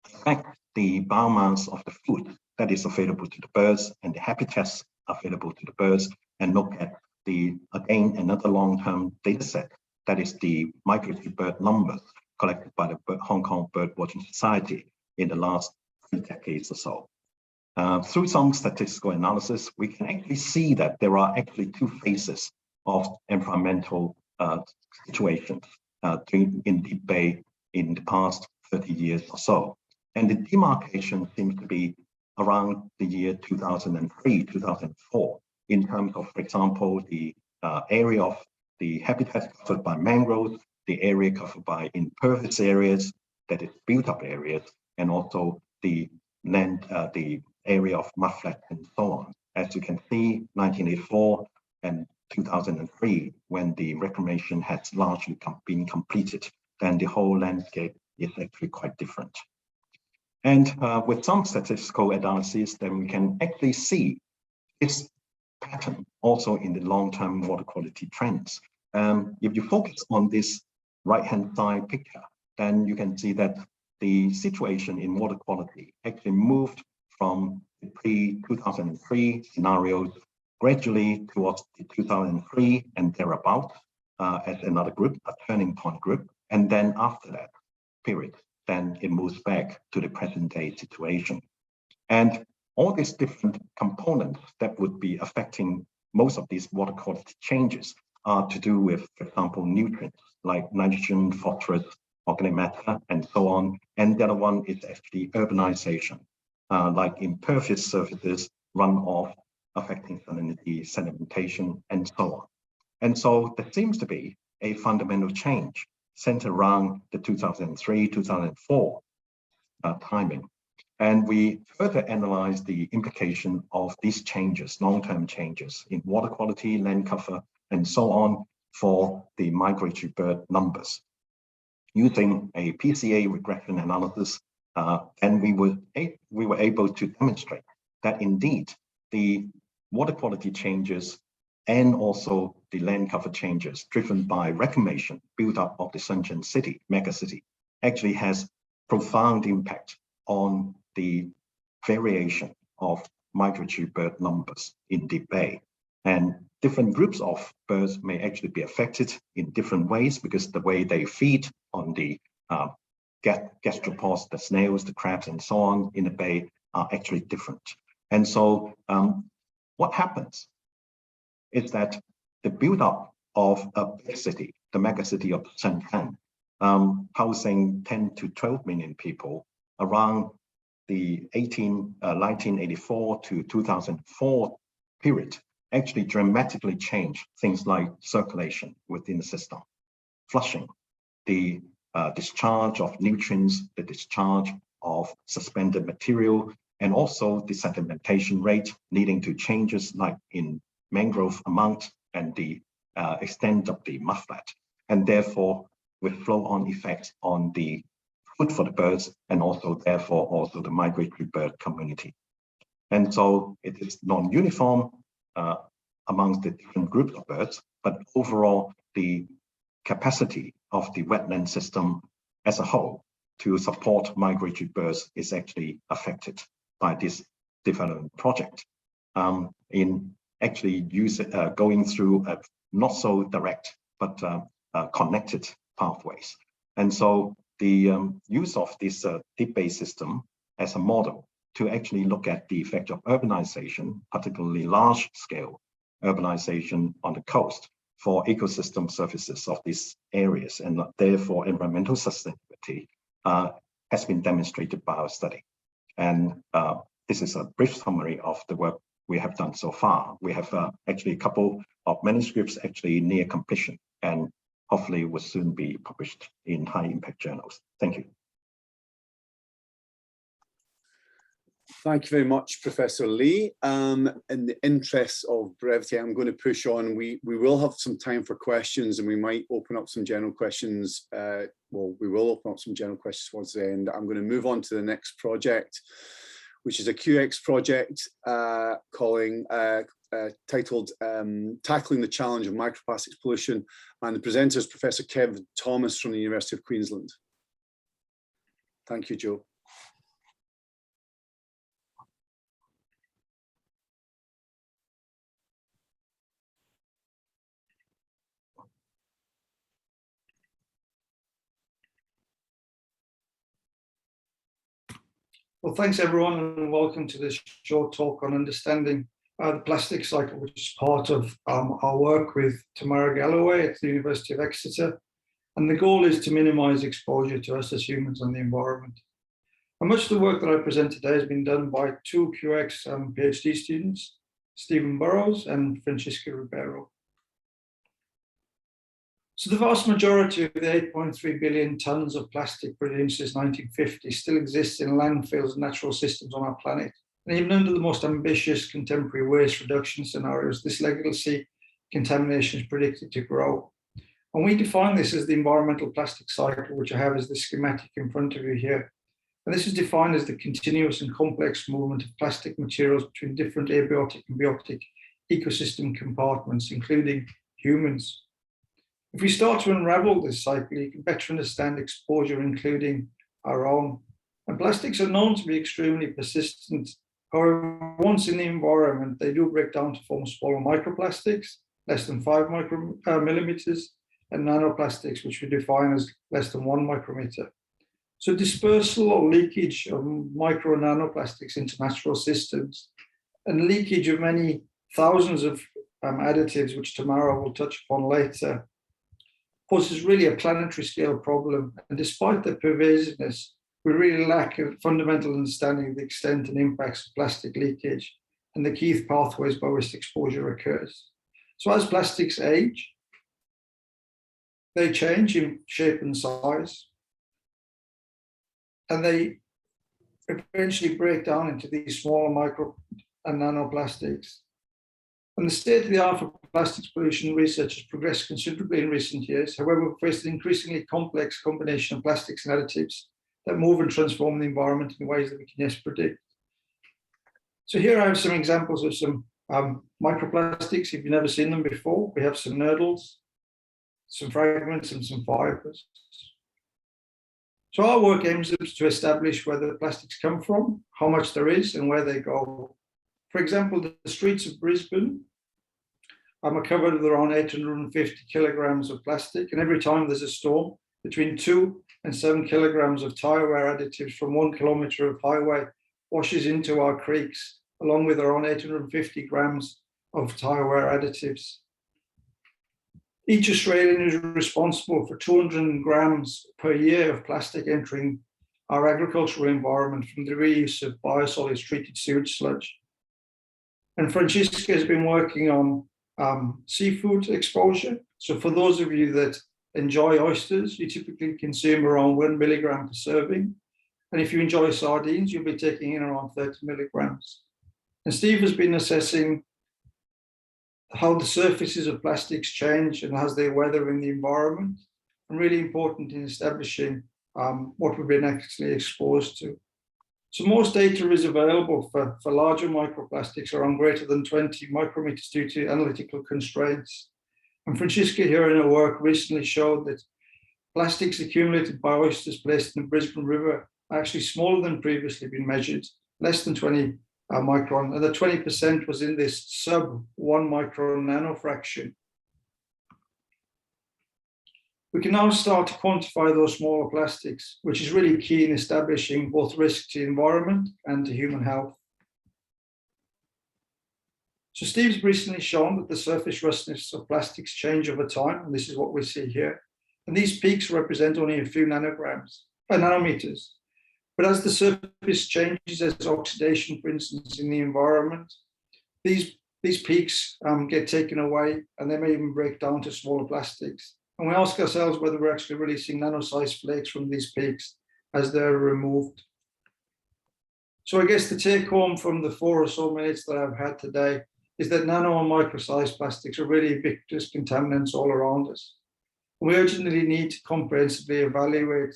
affect the biomass of the food that is available to the birds and the habitats available to the birds, and look at again, another long-term data set, that is the migratory bird numbers collected by the Hong Kong Bird Watching Society in the last 3 decades or so. Through some statistical analysis, we can actually see that there are actually 2 phases of environmental situations in Deep Bay in the past 30 years or so. And the demarcation seems to be around the year 2003, 2004, in terms of, for example, the area of the habitat covered by mangroves, the area covered by impervious areas, that is built up areas, and also the land, the area of mudflat and so on. As you can see, 1984 and 2003, when the reclamation has largely been completed, then the whole landscape is actually quite different. And with some statistical analysis, then we can actually see this pattern also in the long-term water quality trends. If you focus on this right-hand side picture, then you can see that the situation in water quality actually moved from the pre-2003 scenarios gradually towards the 2003 and thereabout as another group, a turning point group. And then after that period, then it moves back to the present day situation. And all these different components that would be affecting most of these water quality changes are to do with, for example, nutrients like nitrogen, phosphorus, organic matter, and so on. And the other one is actually urbanization, like impervious surfaces, runoff, affecting salinity, sedimentation, and so on. And so there seems to be a fundamental change centered around the 2003, 2004 timing. And we further analyzed the implication of these changes, long-term changes in water quality, land cover, and so on for the migratory bird numbers. Using a PCA regression analysis, and we were able to demonstrate that indeed the water quality changes and also the land cover changes driven by reclamation, build-up of the Shenzhen city, megacity, actually has profound impact on the variation of migratory bird numbers in Deep Bay. And different groups of birds may actually be affected in different ways because the way they feed on the gastropods, the snails, the crabs, and so on in the bay are actually different. And so what happens is that the buildup of a big city, the mega city of Shenzhen, housing 10 to 12 million people around the 1984 to 2004 period, actually dramatically changed things like circulation within the system, flushing, the discharge of nutrients, the discharge of suspended material, and also the sedimentation rate, leading to changes like in mangrove amount and the extent of the mudflat, and therefore with flow-on effects on the food for the birds, and also therefore also the migratory bird community. And so it is non-uniform amongst the different groups of birds, but overall the capacity of the wetland system as a whole to support migratory birds is actually affected by this development project in actually going through not so direct but connected pathways. And so the use of this deep-based system as a model to actually look at the effect of urbanization, particularly large-scale urbanization on the coast, for ecosystem services of these areas, and therefore environmental sustainability has been demonstrated by our study. And this is a brief summary of the work we have done so far. We have actually a couple of manuscripts actually near completion, and hopefully will soon be published in high impact journals. Thank you. Thank you very much, Professor Lee. In the interest of brevity, I'm going to push on. We will have some time for questions, and we might open up some general questions. Well, we will open up some general questions towards the end. I'm going to move on to the next project, which is a QX project titled Tackling the Challenge of Microplastics Pollution. And the presenter is Professor Kevin Thomas from the University of Queensland. Thank you, Joe. Well, thanks everyone, and welcome to this short talk on understanding the plastic cycle, which is part of our work with Tamara Galloway at the University of Exeter. And the goal is to minimize exposure to us as humans and the environment. And much of the work that I present today has been done by two QX PhD students, Stephen Burrows and Francisca Ribeiro. So the vast majority of the 8.3 billion tons of plastic produced since 1950 still exists in landfills and natural systems on our planet. And even under the most ambitious contemporary waste reduction scenarios, this legacy contamination is predicted to grow. And we define this as the environmental plastic cycle, which I have as the schematic in front of you here. And this is defined as the continuous and complex movement of plastic materials between different abiotic and biotic ecosystem compartments, including humans. If we start to unravel this cycle, you can better understand exposure, including our own. And plastics are known to be extremely persistent. However, once in the environment, they do break down to form smaller microplastics, less than 5 millimeters, and nanoplastics, which we define as less than 1 micrometer. So dispersal or leakage of micro and nanoplastics into natural systems, and leakage of many thousands of additives, which Tamara will touch upon later, poses really a planetary scale problem. And despite their pervasiveness, we really lack a fundamental understanding of the extent and impacts of plastic leakage and the key pathways by which exposure occurs. So as plastics age, they change in shape and size, and they eventually break down into these smaller micro and nanoplastics. And the state of the art for plastics pollution research has progressed considerably in recent years. However, we face an increasingly complex combination of plastics and additives that move and transform the environment in ways that we can yes predict. So here I have some examples of some microplastics. If you've never seen them before, we have some nurdles, some fragments, and some fibers. So our work aims to establish where the plastics come from, how much there is, and where they go. For example, the streets of Brisbane are covered with around 850 kilograms of plastic, and every time there's a storm, between 2 and 7 kilograms of tire wear additives from 1 kilometre of highway washes into our creeks, along with around 850 grams of tire wear additives. Each Australian is responsible for 200 grams per year of plastic entering our agricultural environment from the reuse of biosolids treated sewage sludge. And Francisca has been working on seafood exposure. So for those of you that enjoy oysters, you typically consume around 1 milligram per serving. And if you enjoy sardines, you'll be taking in around 30 milligrams. And Steve has been assessing how the surfaces of plastics change and as they weather in the environment, and really important in establishing what we've been actually exposed to. So most data is available for larger microplastics around greater than 20 micrometers due to analytical constraints. And Francisca here in her work recently showed that plastics accumulated by oysters placed in the Brisbane River are actually smaller than previously been measured, less than 20 micron, and the 20% was in this sub 1 micron nanofraction. We can now start to quantify those smaller plastics, which is really key in establishing both risk to the environment and to human health. So Steve's recently shown that the surface roughness of plastics change over time, and this is what we see here. And these peaks represent only a few nanometers. But as the surface changes, as oxidation, for instance, in the environment, these peaks get taken away, and they may even break down to smaller plastics. And we ask ourselves whether we're actually releasing nano-sized flakes from these peaks as they're removed. So I guess the take home from the 4 or so minutes that I've had today is that nano and micro-sized plastics are really ubiquitous contaminants all around us. We urgently need to comprehensively evaluate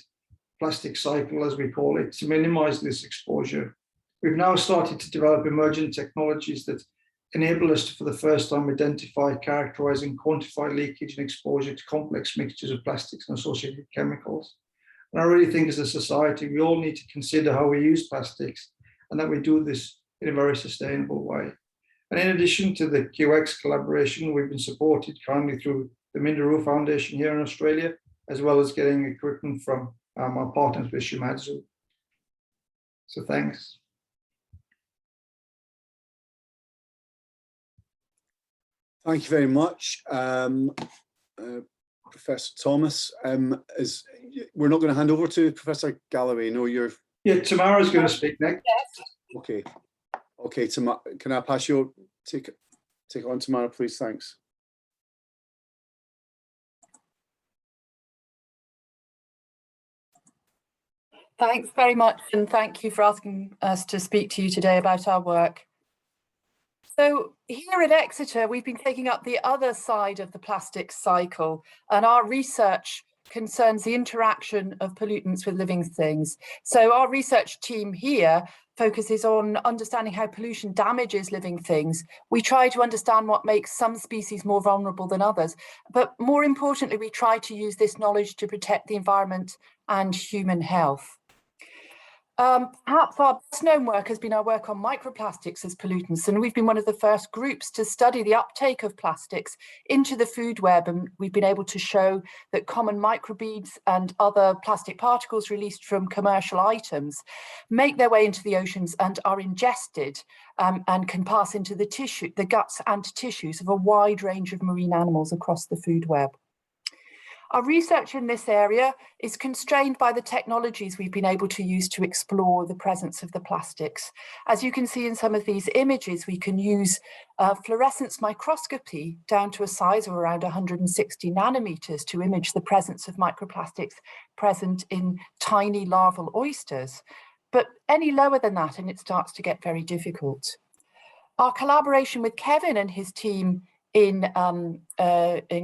plastic cycle, as we call it, to minimize this exposure. We've now started to develop emergent technologies that enable us to, for the first time, identify, characterize, and quantify leakage and exposure to complex mixtures of plastics and associated chemicals. And I really think as a society, we all need to consider how we use plastics and that we do this in a very sustainable way. And in addition to the QX collaboration, we've been supported kindly through the Minderoo Foundation here in Australia, as well as getting equipment from our partners with Shimadzu. So thanks. Thank you very much, Professor Thomas. We're not going to hand over to Professor Galloway. No, you're. Yeah, Tamara's going to speak next. Okay. Okay, Tamara, can I pass you? Take on, Tamara, please. Thanks. Thanks very much, and thank you for asking us to speak to you today about our work. So here at Exeter, we've been taking up the other side of the plastic cycle, and our research concerns the interaction of pollutants with living things. So our research team here focuses on understanding how pollution damages living things. We try to understand what makes some species more vulnerable than others, but more importantly, we try to use this knowledge to protect the environment and human health. Perhaps our best known work has been our work on microplastics as pollutants, and we've been one of the first groups to study the uptake of plastics into the food web, and we've been able to show that common microbeads and other plastic particles released from commercial items make their way into the oceans and are ingested and can pass into the guts and tissues of a wide range of marine animals across the food web. Our research in this area is constrained by the technologies we've been able to use to explore the presence of the plastics. As you can see in some of these images, we can use fluorescence microscopy down to a size of around 160 nanometers to image the presence of microplastics present in tiny larval oysters. But any lower than that, and it starts to get very difficult. Our collaboration with Kevin and his team in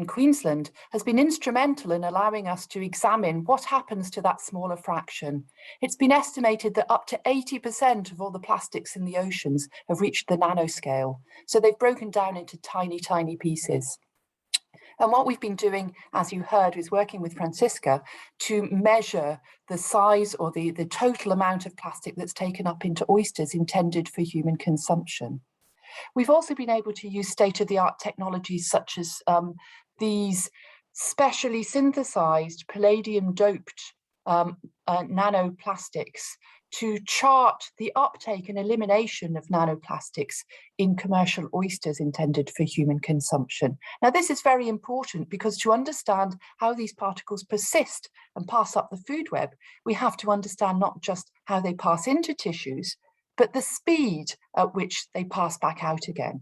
Queensland has been instrumental in allowing us to examine what happens to that smaller fraction. It's been estimated that up to 80% of all the plastics in the oceans have reached the nanoscale. So they've broken down into tiny, tiny pieces. And what we've been doing, as you heard, is working with Francisca to measure the size or the total amount of plastic that's taken up into oysters intended for human consumption. We've also been able to use state-of-the-art technologies such as these specially synthesized palladium-doped nanoplastics to chart the uptake and elimination of nanoplastics in commercial oysters intended for human consumption. Now, this is very important because to understand how these particles persist and pass up the food web, we have to understand not just how they pass into tissues, but the speed at which they pass back out again.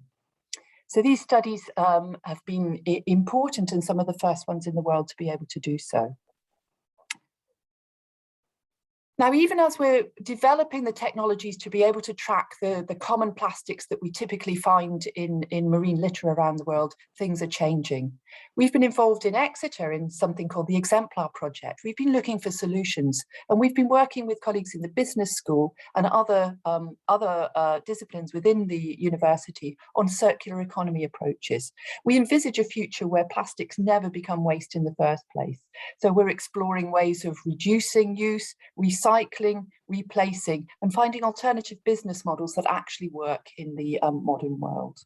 So these studies have been important and some of the first ones in the world to be able to do so. Now, even as we're developing the technologies to be able to track the common plastics that we typically find in marine litter around the world, things are changing. We've been involved in Exeter in something called the Exemplar Project. We've been looking for solutions, and we've been working with colleagues in the business school and other disciplines within the university on circular economy approaches. We envisage a future where plastics never become waste in the first place. So we're exploring ways of reducing use, recycling, replacing, and finding alternative business models that actually work in the modern world.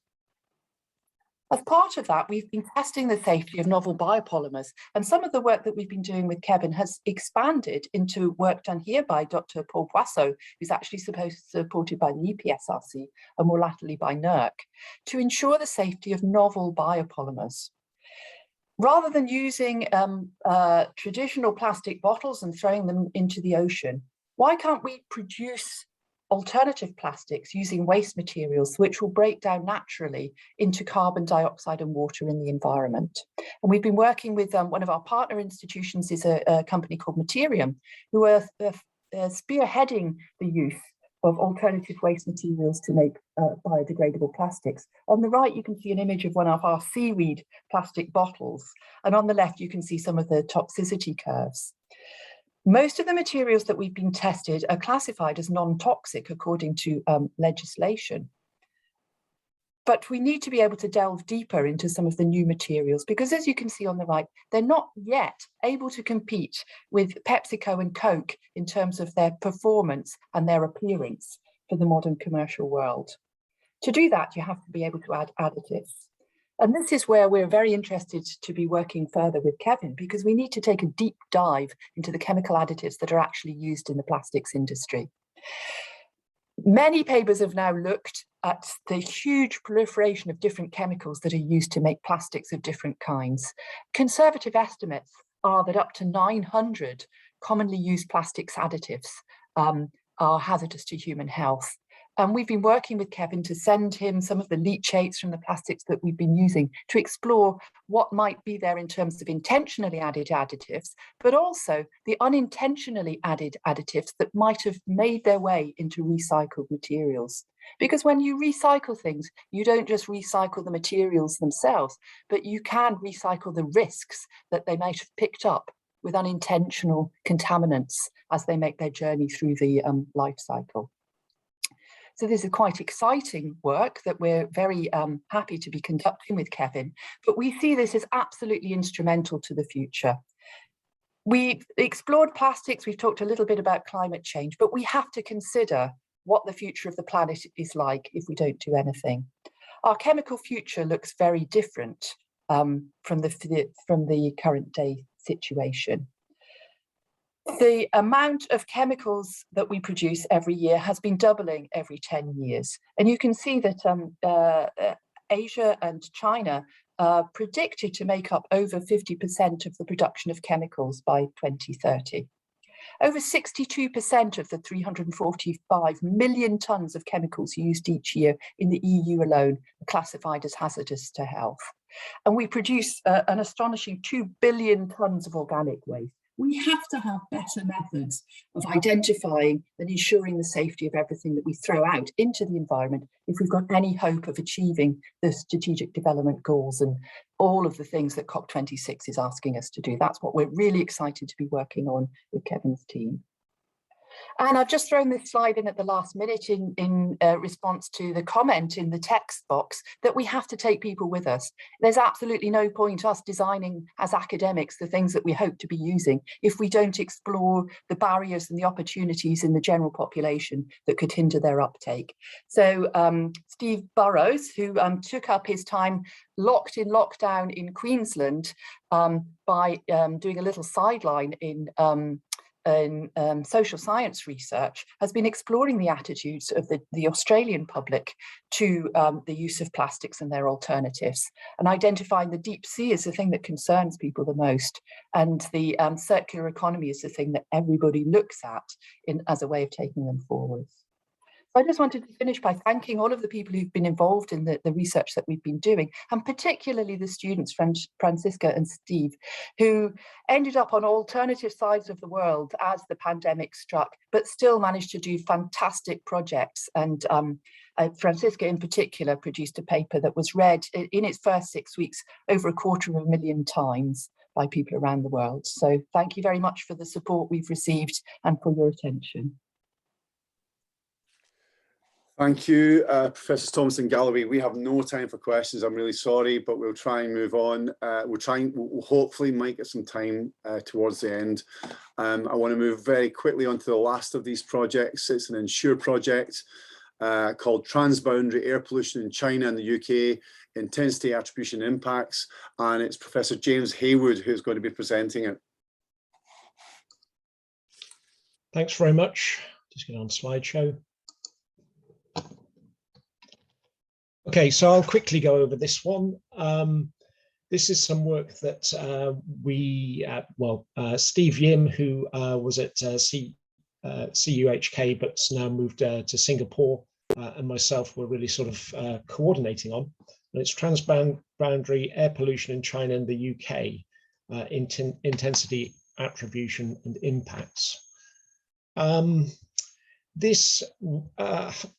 As part of that, we've been testing the safety of novel biopolymers, and some of the work that we've been doing with Kevin has expanded into work done here by Dr. Paul Boisseau, who's actually supported by the EPSRC and more latterly by NERC, to ensure the safety of novel biopolymers. Rather than using traditional plastic bottles and throwing them into the ocean, why can't we produce alternative plastics using waste materials which will break down naturally into carbon dioxide and water in the environment? And we've been working with one of our partner institutions is a company called Materium, who are spearheading the use of alternative waste materials to make biodegradable plastics. On the right, you can see an image of one of our seaweed plastic bottles, and on the left, you can see some of the toxicity curves. Most of the materials that we've been tested are classified as non-toxic according to legislation. But we need to be able to delve deeper into some of the new materials because, as you can see on the right, they're not yet able to compete with PepsiCo and Coke in terms of their performance and their appearance for the modern commercial world. To do that, you have to be able to add additives. And this is where we're very interested to be working further with Kevin, because we need to take a deep dive into the chemical additives that are actually used in the plastics industry. Many papers have now looked at the huge proliferation of different chemicals that are used to make plastics of different kinds. Conservative estimates are that up to 900 commonly used plastics additives are hazardous to human health. And we've been working with Kevin to send him some of the leachates from the plastics that we've been using to explore what might be there in terms of intentionally added additives, but also the unintentionally added additives that might have made their way into recycled materials. Because when you recycle things, you don't just recycle the materials themselves, but you can recycle the risks that they might have picked up with unintentional contaminants as they make their journey through the life cycle. So this is quite exciting work that we're very happy to be conducting with Kevin, but we see this as absolutely instrumental to the future. We've explored plastics, we've talked a little bit about climate change, but we have to consider what the future of the planet is like if we don't do anything. Our chemical future looks very different from the current day situation. The amount of chemicals that we produce every year has been doubling every 10 years. And you can see that Asia and China are predicted to make up over 50% of the production of chemicals by 2030. Over 62% of the 345 million tons of chemicals used each year in the EU alone are classified as hazardous to health. And we produce an astonishing 2 billion tons of organic waste. We have to have better methods of identifying and ensuring the safety of everything that we throw out into the environment if we've got any hope of achieving the strategic development goals and all of the things that COP26 is asking us to do. That's what we're really excited to be working on with Kevin's team. And I've just thrown this slide in at the last minute in response to the comment in the text box that we have to take people with us. There's absolutely no point us designing as academics the things that we hope to be using if we don't explore the barriers and the opportunities in the general population that could hinder their uptake. So Steve Burrows, who took up his time locked in lockdown in Queensland by doing a little sideline in in social science research has been exploring the attitudes of the Australian public to the use of plastics and their alternatives, and identifying the deep sea as the thing that concerns people the most, and the circular economy is the thing that everybody looks at as a way of taking them forwards. I just wanted to finish by thanking all of the people who've been involved in the research that we've been doing, and particularly the students, Francisca and Steve, who ended up on alternative sides of the world as the pandemic struck, but still managed to do fantastic projects. And Francisca in particular produced a paper that was read in its first 6 weeks over 250,000 times by people around the world. So thank you very much for the support we've received and for your attention. Thank you, Professor Thompson Galloway. We have no time for questions. I'm really sorry, but we'll try and move on. We'll hopefully might get some time towards the end. I want to move very quickly on to the last of these projects. It's an ENSURE project called Transboundary Air Pollution in China and the UK, Intensity, Attribution, Impacts. And it's Professor James Haywood who's going to be presenting it. Thanks very much. Just get on slideshow. Okay, so I'll quickly go over this one. This is some work that Steve Yim, who was at CUHK but's now moved to Singapore, and myself were really sort of coordinating on. And it's transboundary air pollution in China and the UK, intensity, attribution and impacts. This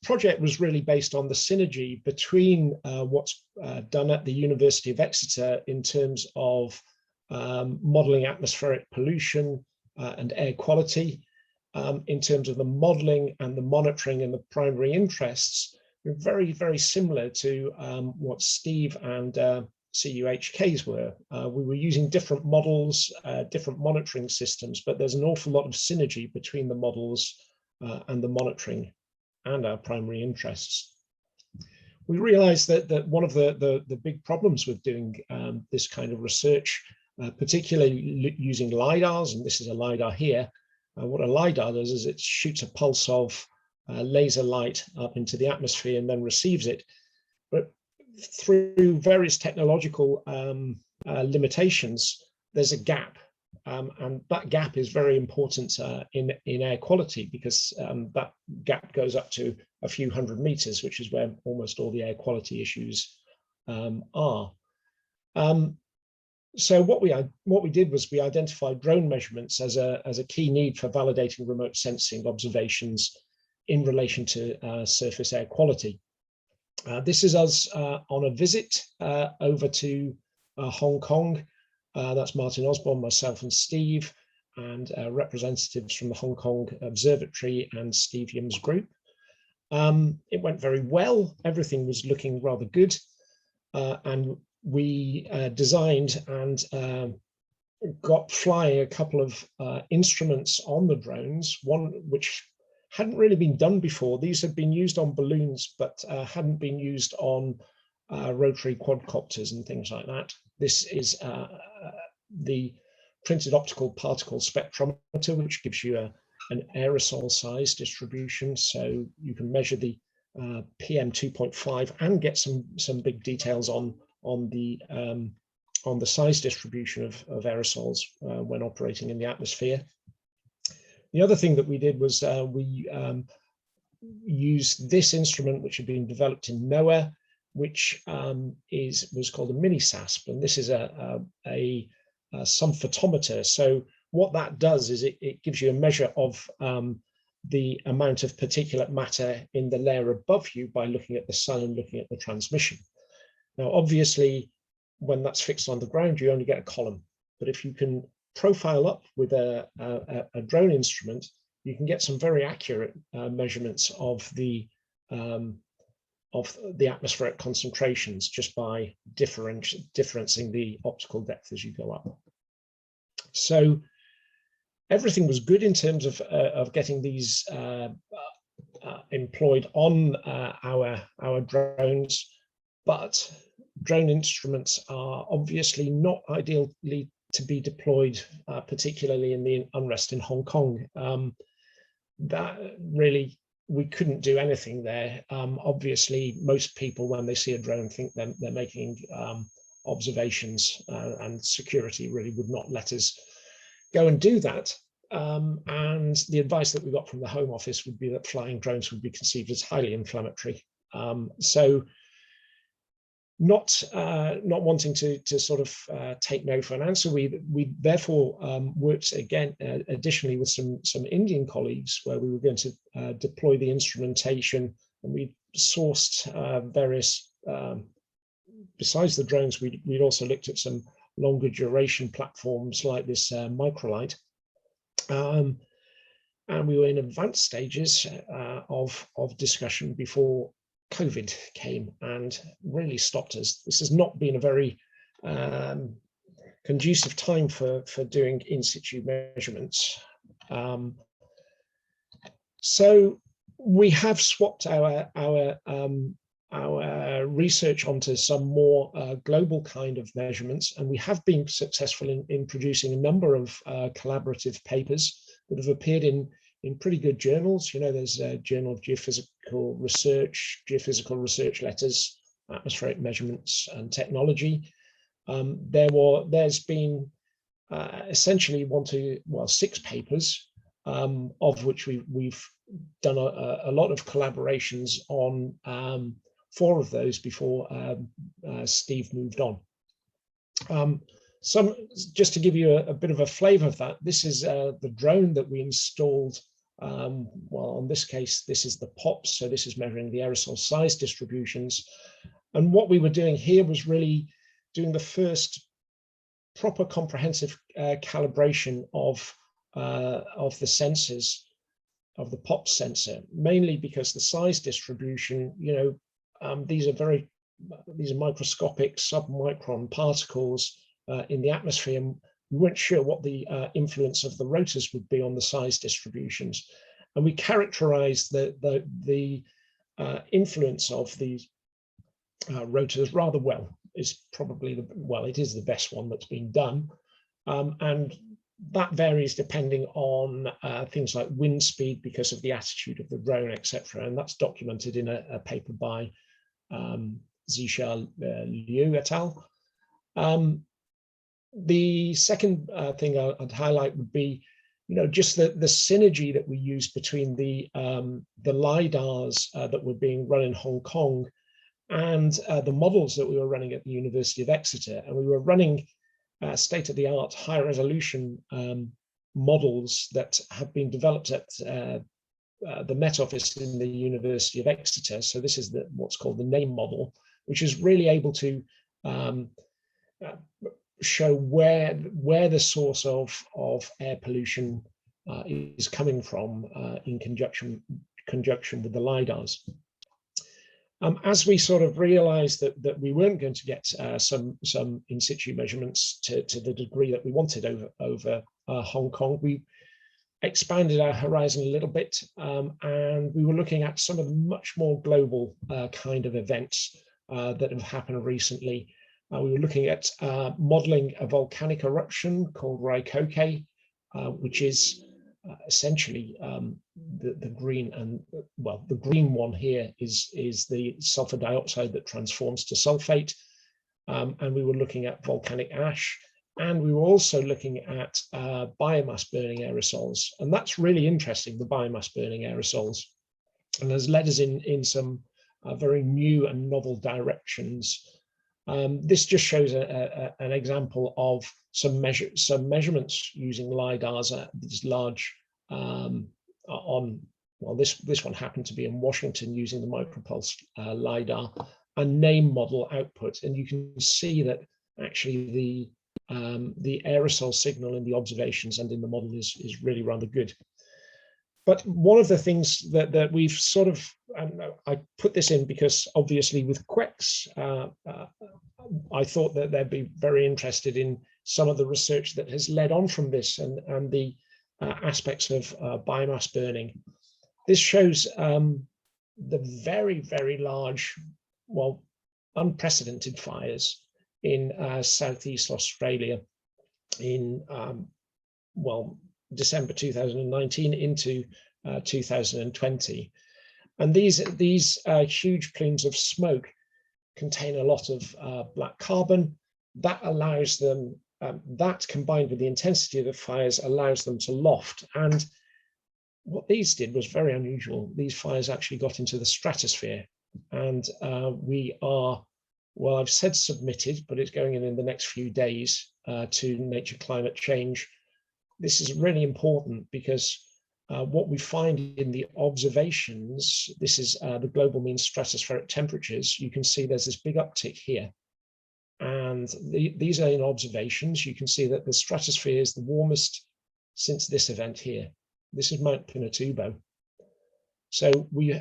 project was really based on the synergy between what's done at the University of Exeter in terms of modelling atmospheric pollution and air quality, in terms of the modelling and the monitoring and the primary interests. Very, very similar to what Steve and CUHK's were. We were using different models, different monitoring systems, but there's an awful lot of synergy between the models and the monitoring and our primary interests. We realized that one of the big problems with doing this kind of research, particularly using LiDARs, and this is a LiDAR here, what a LiDAR does is it shoots a pulse of laser light up into the atmosphere and then receives it. But through various technological limitations, there's a gap. And that gap is very important in air quality, because that gap goes up to a few hundred meters, which is where almost all the air quality issues are. So what we did was we identified drone measurements as a key need for validating remote sensing observations in relation to surface air quality. This is us on a visit over to Hong Kong. That's Martin Osborne, myself and Steve, and representatives from the Hong Kong Observatory and Steve Yim's group. It went very well. Everything was looking rather good. And we designed and got flying a couple of instruments on the drones, one which hadn't really been done before. These had been used on balloons, but hadn't been used on rotary quadcopters and things like that. This is the printed optical particle spectrometer, which gives you an aerosol size distribution. So you can measure the PM 2.5 and get some big details on the size distribution of aerosols when operating in the atmosphere. The other thing that we did was we used this instrument, which had been developed in NOAA, which was called a mini SASP, and this is a symphotometer. So what that does is it gives you a measure of the amount of particulate matter in the layer above you by looking at the sun and looking at the transmission. Now, obviously, when that's fixed on the ground, you only get a column. But if you can profile up with a drone instrument, you can get some very accurate measurements of the atmospheric concentrations just by differencing the optical depth as you go up. So everything was good in terms of getting these employed on our drones, but drone instruments are obviously not ideally to be deployed, particularly in the unrest in Hong Kong. That really, we couldn't do anything there. Obviously, most people, when they see a drone, think they're making observations, and security really would not let us go and do that. And the advice that we got from the Home Office would be that flying drones would be conceived as highly inflammatory. So not wanting to sort of take no for an answer, we therefore worked again additionally with some Indian colleagues, where we were going to deploy the instrumentation, and we sourced various, besides the drones, we'd also looked at some longer duration platforms like this microlight. And we were in advanced stages of discussion before COVID came and really stopped us. This has not been a very conducive time for doing in situ measurements. So we have swapped our research onto some more global kind of measurements, and we have been successful in producing a number of collaborative papers that have appeared in pretty good journals. You know, there's a Journal of Geophysical Research Letters, Atmospheric Measurements and Technology. There's been essentially 6 papers, of which we've done a lot of collaborations on 4 of those before Steve moved on. Just to give you a bit of a flavor of that, this is the drone that we installed. Well, in this case, this is the POPs, so this is measuring the aerosol size distributions. And what we were doing here was really doing the first proper comprehensive calibration of the sensors, of the POP sensor, mainly because the size distribution, you know, these are microscopic submicron particles in the atmosphere, and we weren't sure what the influence of the rotors would be on the size distributions. And we characterized the influence of these rotors rather well. Is probably it is the best one that's been done. And that varies depending on things like wind speed because of the attitude of the drone, etc. And that's documented in a paper by Zixia Liu et al. The second thing I'd highlight would be, you know, just the synergy that we use between the LiDARs that were being run in Hong Kong and the models that we were running at the University of Exeter. And we were running state-of-the-art high-resolution models that have been developed at the Met Office in the University of Exeter. So this is what's called the NAME model, which is really able to show where the source of air pollution is coming from in conjunction with the LiDARs. As we sort of realized that we weren't going to get some in situ measurements to the degree that we wanted over Hong Kong, we expanded our horizon a little bit, and we were looking at some of the much more global kind of events that have happened recently. We were looking at modeling a volcanic eruption called CUHK, which is essentially the green, and well, the green one here is the sulfur dioxide that transforms to sulfate, and we were looking at volcanic ash, and we were also looking at biomass burning aerosols, and that's really interesting, the biomass burning aerosols, and has led us in some very new and novel directions. This just shows an example of some measurements using LiDARs at these large this one happened to be in Washington using the micropulse LiDAR, a NAME model output, and you can see that actually the aerosol signal in the observations and in the model is really rather good. But one of the things that we've sort of, and I put this in because obviously with CUHK, I thought that they'd be very interested in some of the research that has led on from this and the aspects of biomass burning. This shows the very, very large, well, unprecedented fires in Southeast Australia. in well, December 2019 into 2020. And these huge plumes of smoke contain a lot of black carbon. That allows them, that combined with the intensity of the fires allows them to loft. And what these did was very unusual. These fires actually got into the stratosphere. And we are, well, I've said submitted, but it's going in the next few days to Nature Climate Change. This is really important because what we find in the observations, this is the global mean stratospheric temperatures. You can see there's this big uptick here. And these are in observations. You can see that the stratosphere is the warmest since this event here. This is Mount Pinatubo. So we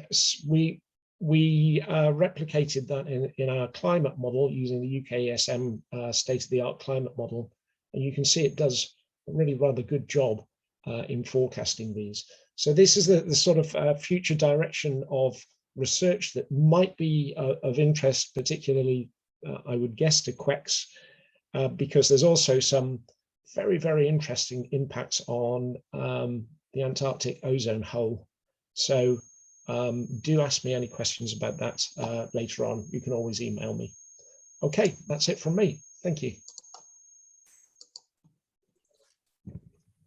replicated that in our climate model using the UKSM state-of-the-art climate model. And you can see it does a really rather good job in forecasting these. So this is the sort of future direction of research that might be of interest, particularly, I would guess, to CUHKs, because there's also some very, very interesting impacts on the Antarctic ozone hole. So do ask me any questions about that later on. You can always email me. Okay, that's it from me. Thank you.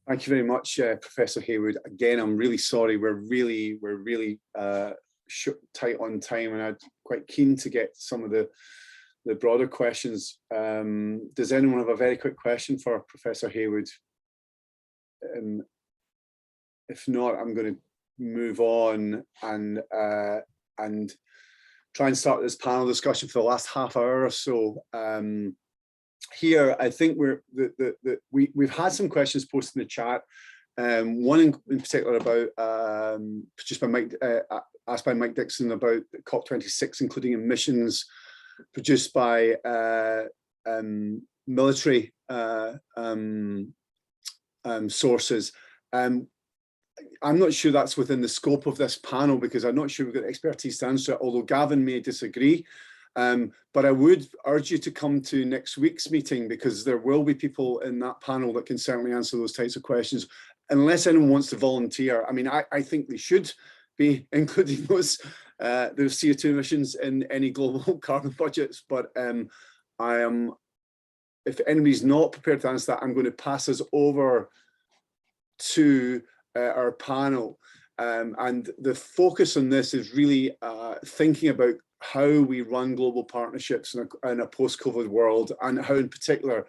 Thank you very much, Professor Haywood. Again, I'm really sorry. We're really tight on time, and I'm quite keen to get some of the broader questions. Does anyone have a very quick question for Professor Haywood? If not, I'm going to move on and try and start this panel discussion for the last half hour or so. Here, I think we've had some questions posted in the chat. One in particular about just by Mike, asked by Mike Dixon about COP26, including emissions produced by military sources. I'm not sure that's within the scope of this panel because I'm not sure we've got expertise to answer it, although Gavin may disagree. But I would urge you to come to next week's meeting because there will be people in that panel that can certainly answer those types of questions, unless anyone wants to volunteer. I mean, I think they should be including those CO2 emissions in any global carbon budgets. But if anybody's not prepared to answer that, I'm going to pass us over to our panel. And the focus on this is really thinking about how we run global partnerships in a post-COVID world, and how in particular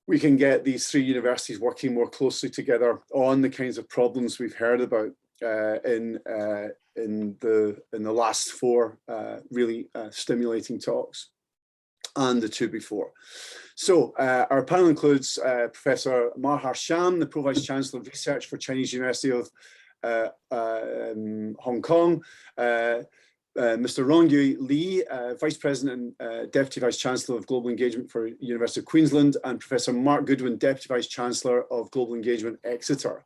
we can get these three universities working more closely together on the kinds of problems we've heard about in the last four really stimulating talks and the two before. So our panel includes Professor Mahar Sham, the Pro-Vice Chancellor of Research for Chinese University of Hong Kong, Mr. Rongyue Li, Vice President and Deputy Vice Chancellor of Global Engagement for University of Queensland, and Professor Mark Goodwin, Deputy Vice Chancellor of Global Engagement, Exeter.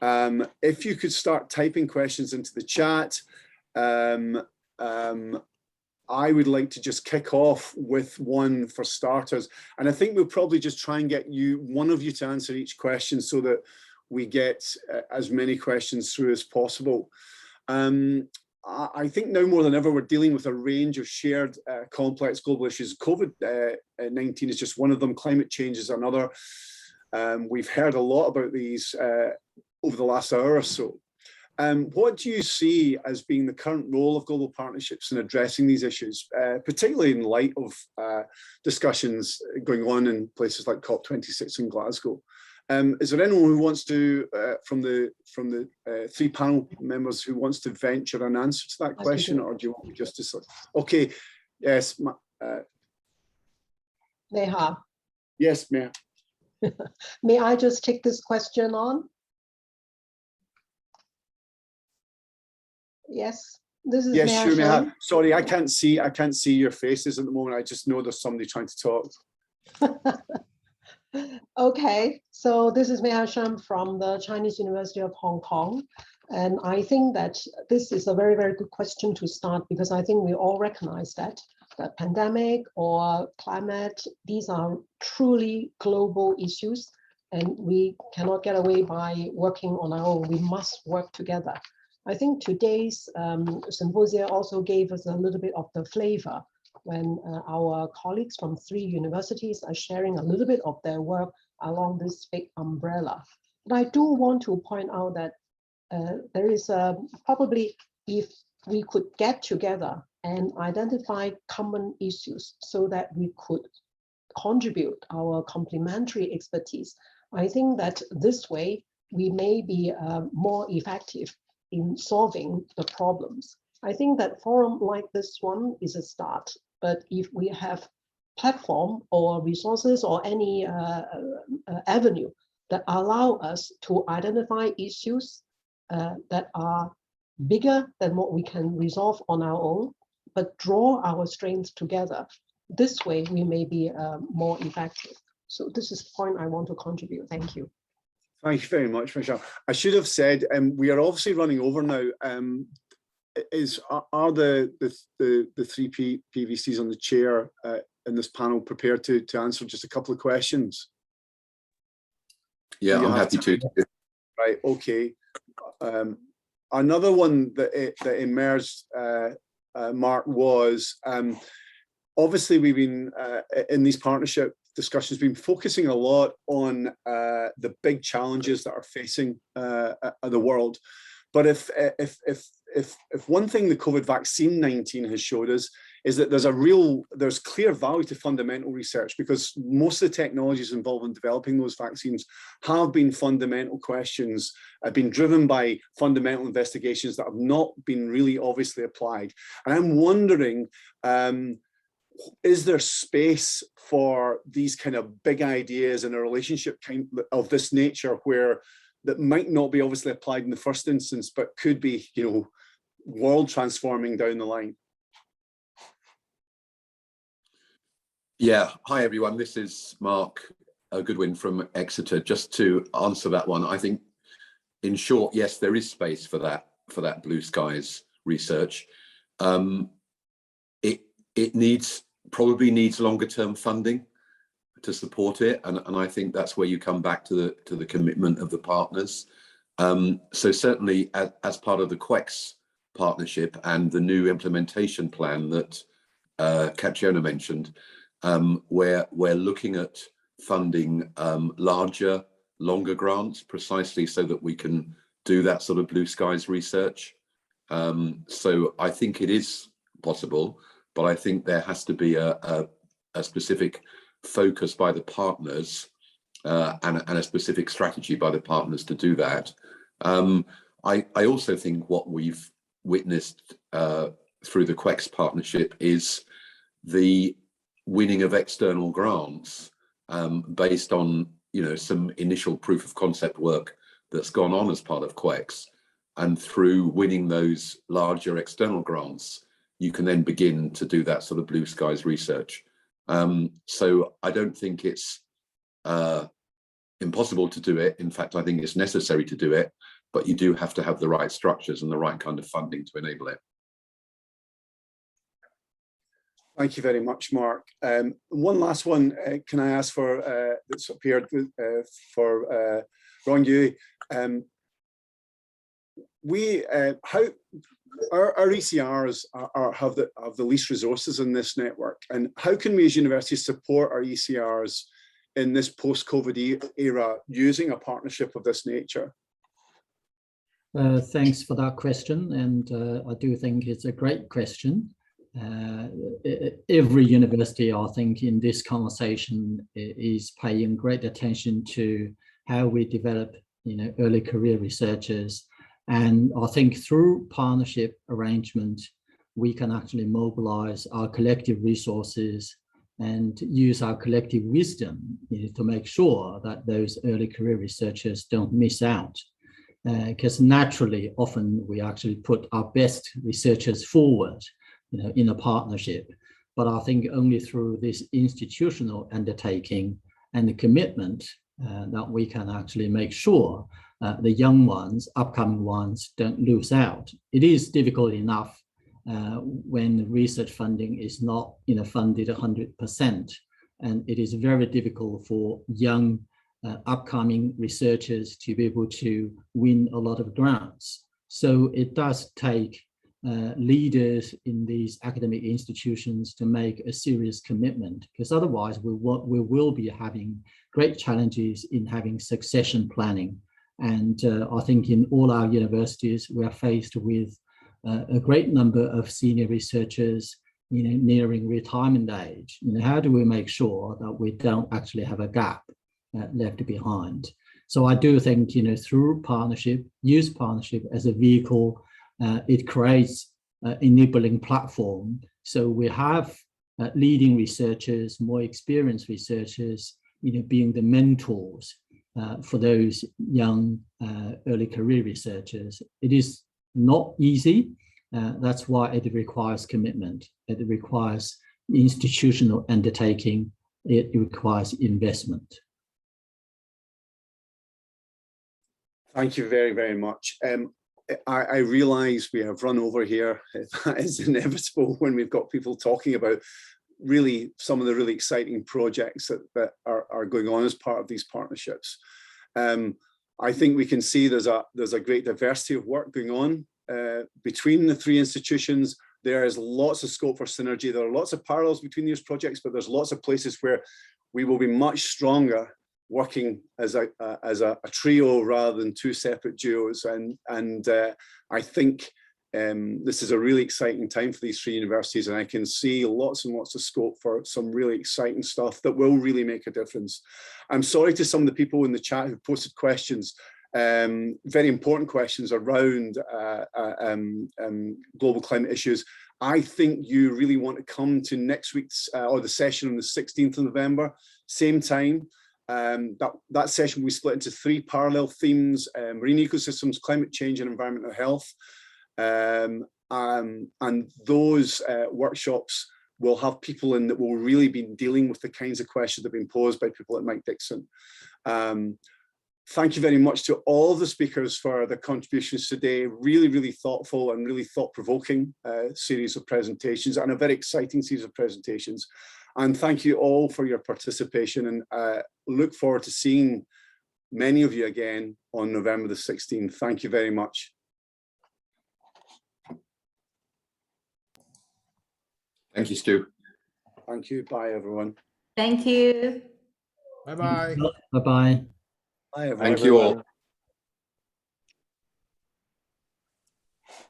If you could start typing questions into the chat, I would like to just kick off with one for starters. And I think we'll probably just try and get one of you to answer each question so that we get as many questions through as possible. I think now more than ever, we're dealing with a range of shared complex global issues. COVID-19 is just one of them. Climate change is another. We've heard a lot about these over the last hour or so. What do you see as being the current role of global partnerships in addressing these issues, particularly in light of discussions going on in places like COP26 in Glasgow? Is there anyone who wants to, from the three panel members, who wants to venture an answer to that question, or do you want me just to sort? Okay, yes, Neha. Yes, Meha. May I just take this question on? Yes, this is yes, sure, Meha. Sorry, I can't see your faces at the moment. I just know there's somebody trying to talk. Okay, so this is Meha Sham from the Chinese University of Hong Kong. And I think that this is a very, very good question to start, because I think we all recognize that the pandemic or climate. These are truly global issues, and we cannot get away by working on our own. We must work together. I think today's symposium also gave us a little bit of the flavor when our colleagues from 3 universities are sharing a little bit of their work along this big umbrella. But I do want to point out that there is probably, if we could get together and identify common issues so that we could contribute our complementary expertise, I think that this way we may be more effective in solving the problems. I think that forum like this one is a start, but if we have platform or resources or any avenue that allow us to identify issues that are bigger than what we can resolve on our own, but draw our strengths together, this way we may be more effective. So this is the point I want to contribute. Thank you. Thank you very much, Michelle. I should have said, we are obviously running over now. Are the 3 PVCs on the chair in this panel prepared to answer just a couple of questions? Yeah, I'm happy to. Right, okay. Another one that emerged, Mark, was obviously we've been in these partnership discussions, been focusing a lot on the big challenges that are facing the world. But if one thing the COVID vaccine-19 has showed us is that there's clear value to fundamental research, because most of the technologies involved in developing those vaccines have been fundamental questions, have been driven by fundamental investigations that have not been really obviously applied. And I'm wondering, is there space for these kind of big ideas in a relationship of this nature where that might not be obviously applied in the first instance, but could be, world transforming down the line? Yeah, hi everyone, this is Mark Goodwin from Exeter. Just to answer that one, I think in short, yes, there is space for that blue skies research. It probably needs longer term funding to support it, and I think that's where you come back to the commitment of the partners. So certainly as part of the CUHK partnership and the new implementation plan that Catriona mentioned, we're looking at funding larger, longer grants, precisely so that we can do that sort of blue skies research. So I think it is possible, but I think there has to be a specific focus by the partners and a specific strategy by the partners to do that. I also think what we've witnessed through the CUHK partnership is the winning of external grants based on some initial proof of concept work that's gone on as part of CUHK, and through winning those larger external grants you can then begin to do that sort of blue skies research. So I don't think it's impossible to do it. In fact, I think it's necessary to do it, but you do have to have the right structures and the right kind of funding to enable it. Thank you very much, Mark. One last one, can I ask for, that's appeared for Ron Yui. Our ECRs have the least resources in this network, and how can we as universities support our ECRs in this post-COVID era using a partnership of this nature? Thanks for that question, and I do think it's a great question. Every university, I think, in this conversation is paying great attention to how we develop, early career researchers. And I think through partnership arrangement, we can actually mobilize our collective resources and use our collective wisdom to make sure that those early career researchers don't miss out. Because naturally, often we actually put our best researchers forward, in a partnership. But I think only through this institutional undertaking and the commitment that we can actually make sure the young ones, upcoming ones, don't lose out. It is difficult enough when research funding is not funded 100%. And it is very difficult for young upcoming researchers to be able to win a lot of grants. So it does take leaders in these academic institutions to make a serious commitment, because otherwise we will be having great challenges in having succession planning. And I think in all our universities, we are faced with a great number of senior researchers nearing retirement age. How do we make sure that we don't actually have a gap left behind? So I do think through partnership, use partnership as a vehicle, it creates an enabling platform. So we have leading researchers, more experienced researchers, being the mentors for those young early career researchers. It is not easy. That's why it requires commitment. It requires institutional undertaking. It requires investment. Thank you very, very much. I realise we have run over here. That is inevitable when we've got people talking about really some of the really exciting projects that are going on as part of these partnerships. I think we can see there's a great diversity of work going on between the three institutions. There is lots of scope for synergy. There are lots of parallels between these projects, but there's lots of places where we will be much stronger working as a trio rather than two separate duos. And I think this is a really exciting time for these three universities, and I can see lots and lots of scope for some really exciting stuff that will really make a difference. I'm sorry to some of the people in the chat who posted questions, very important questions around global climate issues. I think you really want to come to next week's or the session on the 16th of November, same time. That session we split into three parallel themes: marine ecosystems, climate change, and environmental health. And those workshops will have people in that will really be dealing with the kinds of questions that have been posed by people like Mike Dixon. Thank you very much to all the speakers for their contributions today. Really, really thoughtful and really thought-provoking series of presentations, and a very exciting series of presentations. And thank you all for your participation, and look forward to seeing many of you again on November the 16th. Thank you very much. Thank you, Stu. Thank you. Bye, everyone. Thank you. Bye-bye. Bye-bye. Bye, everyone. Thank you all.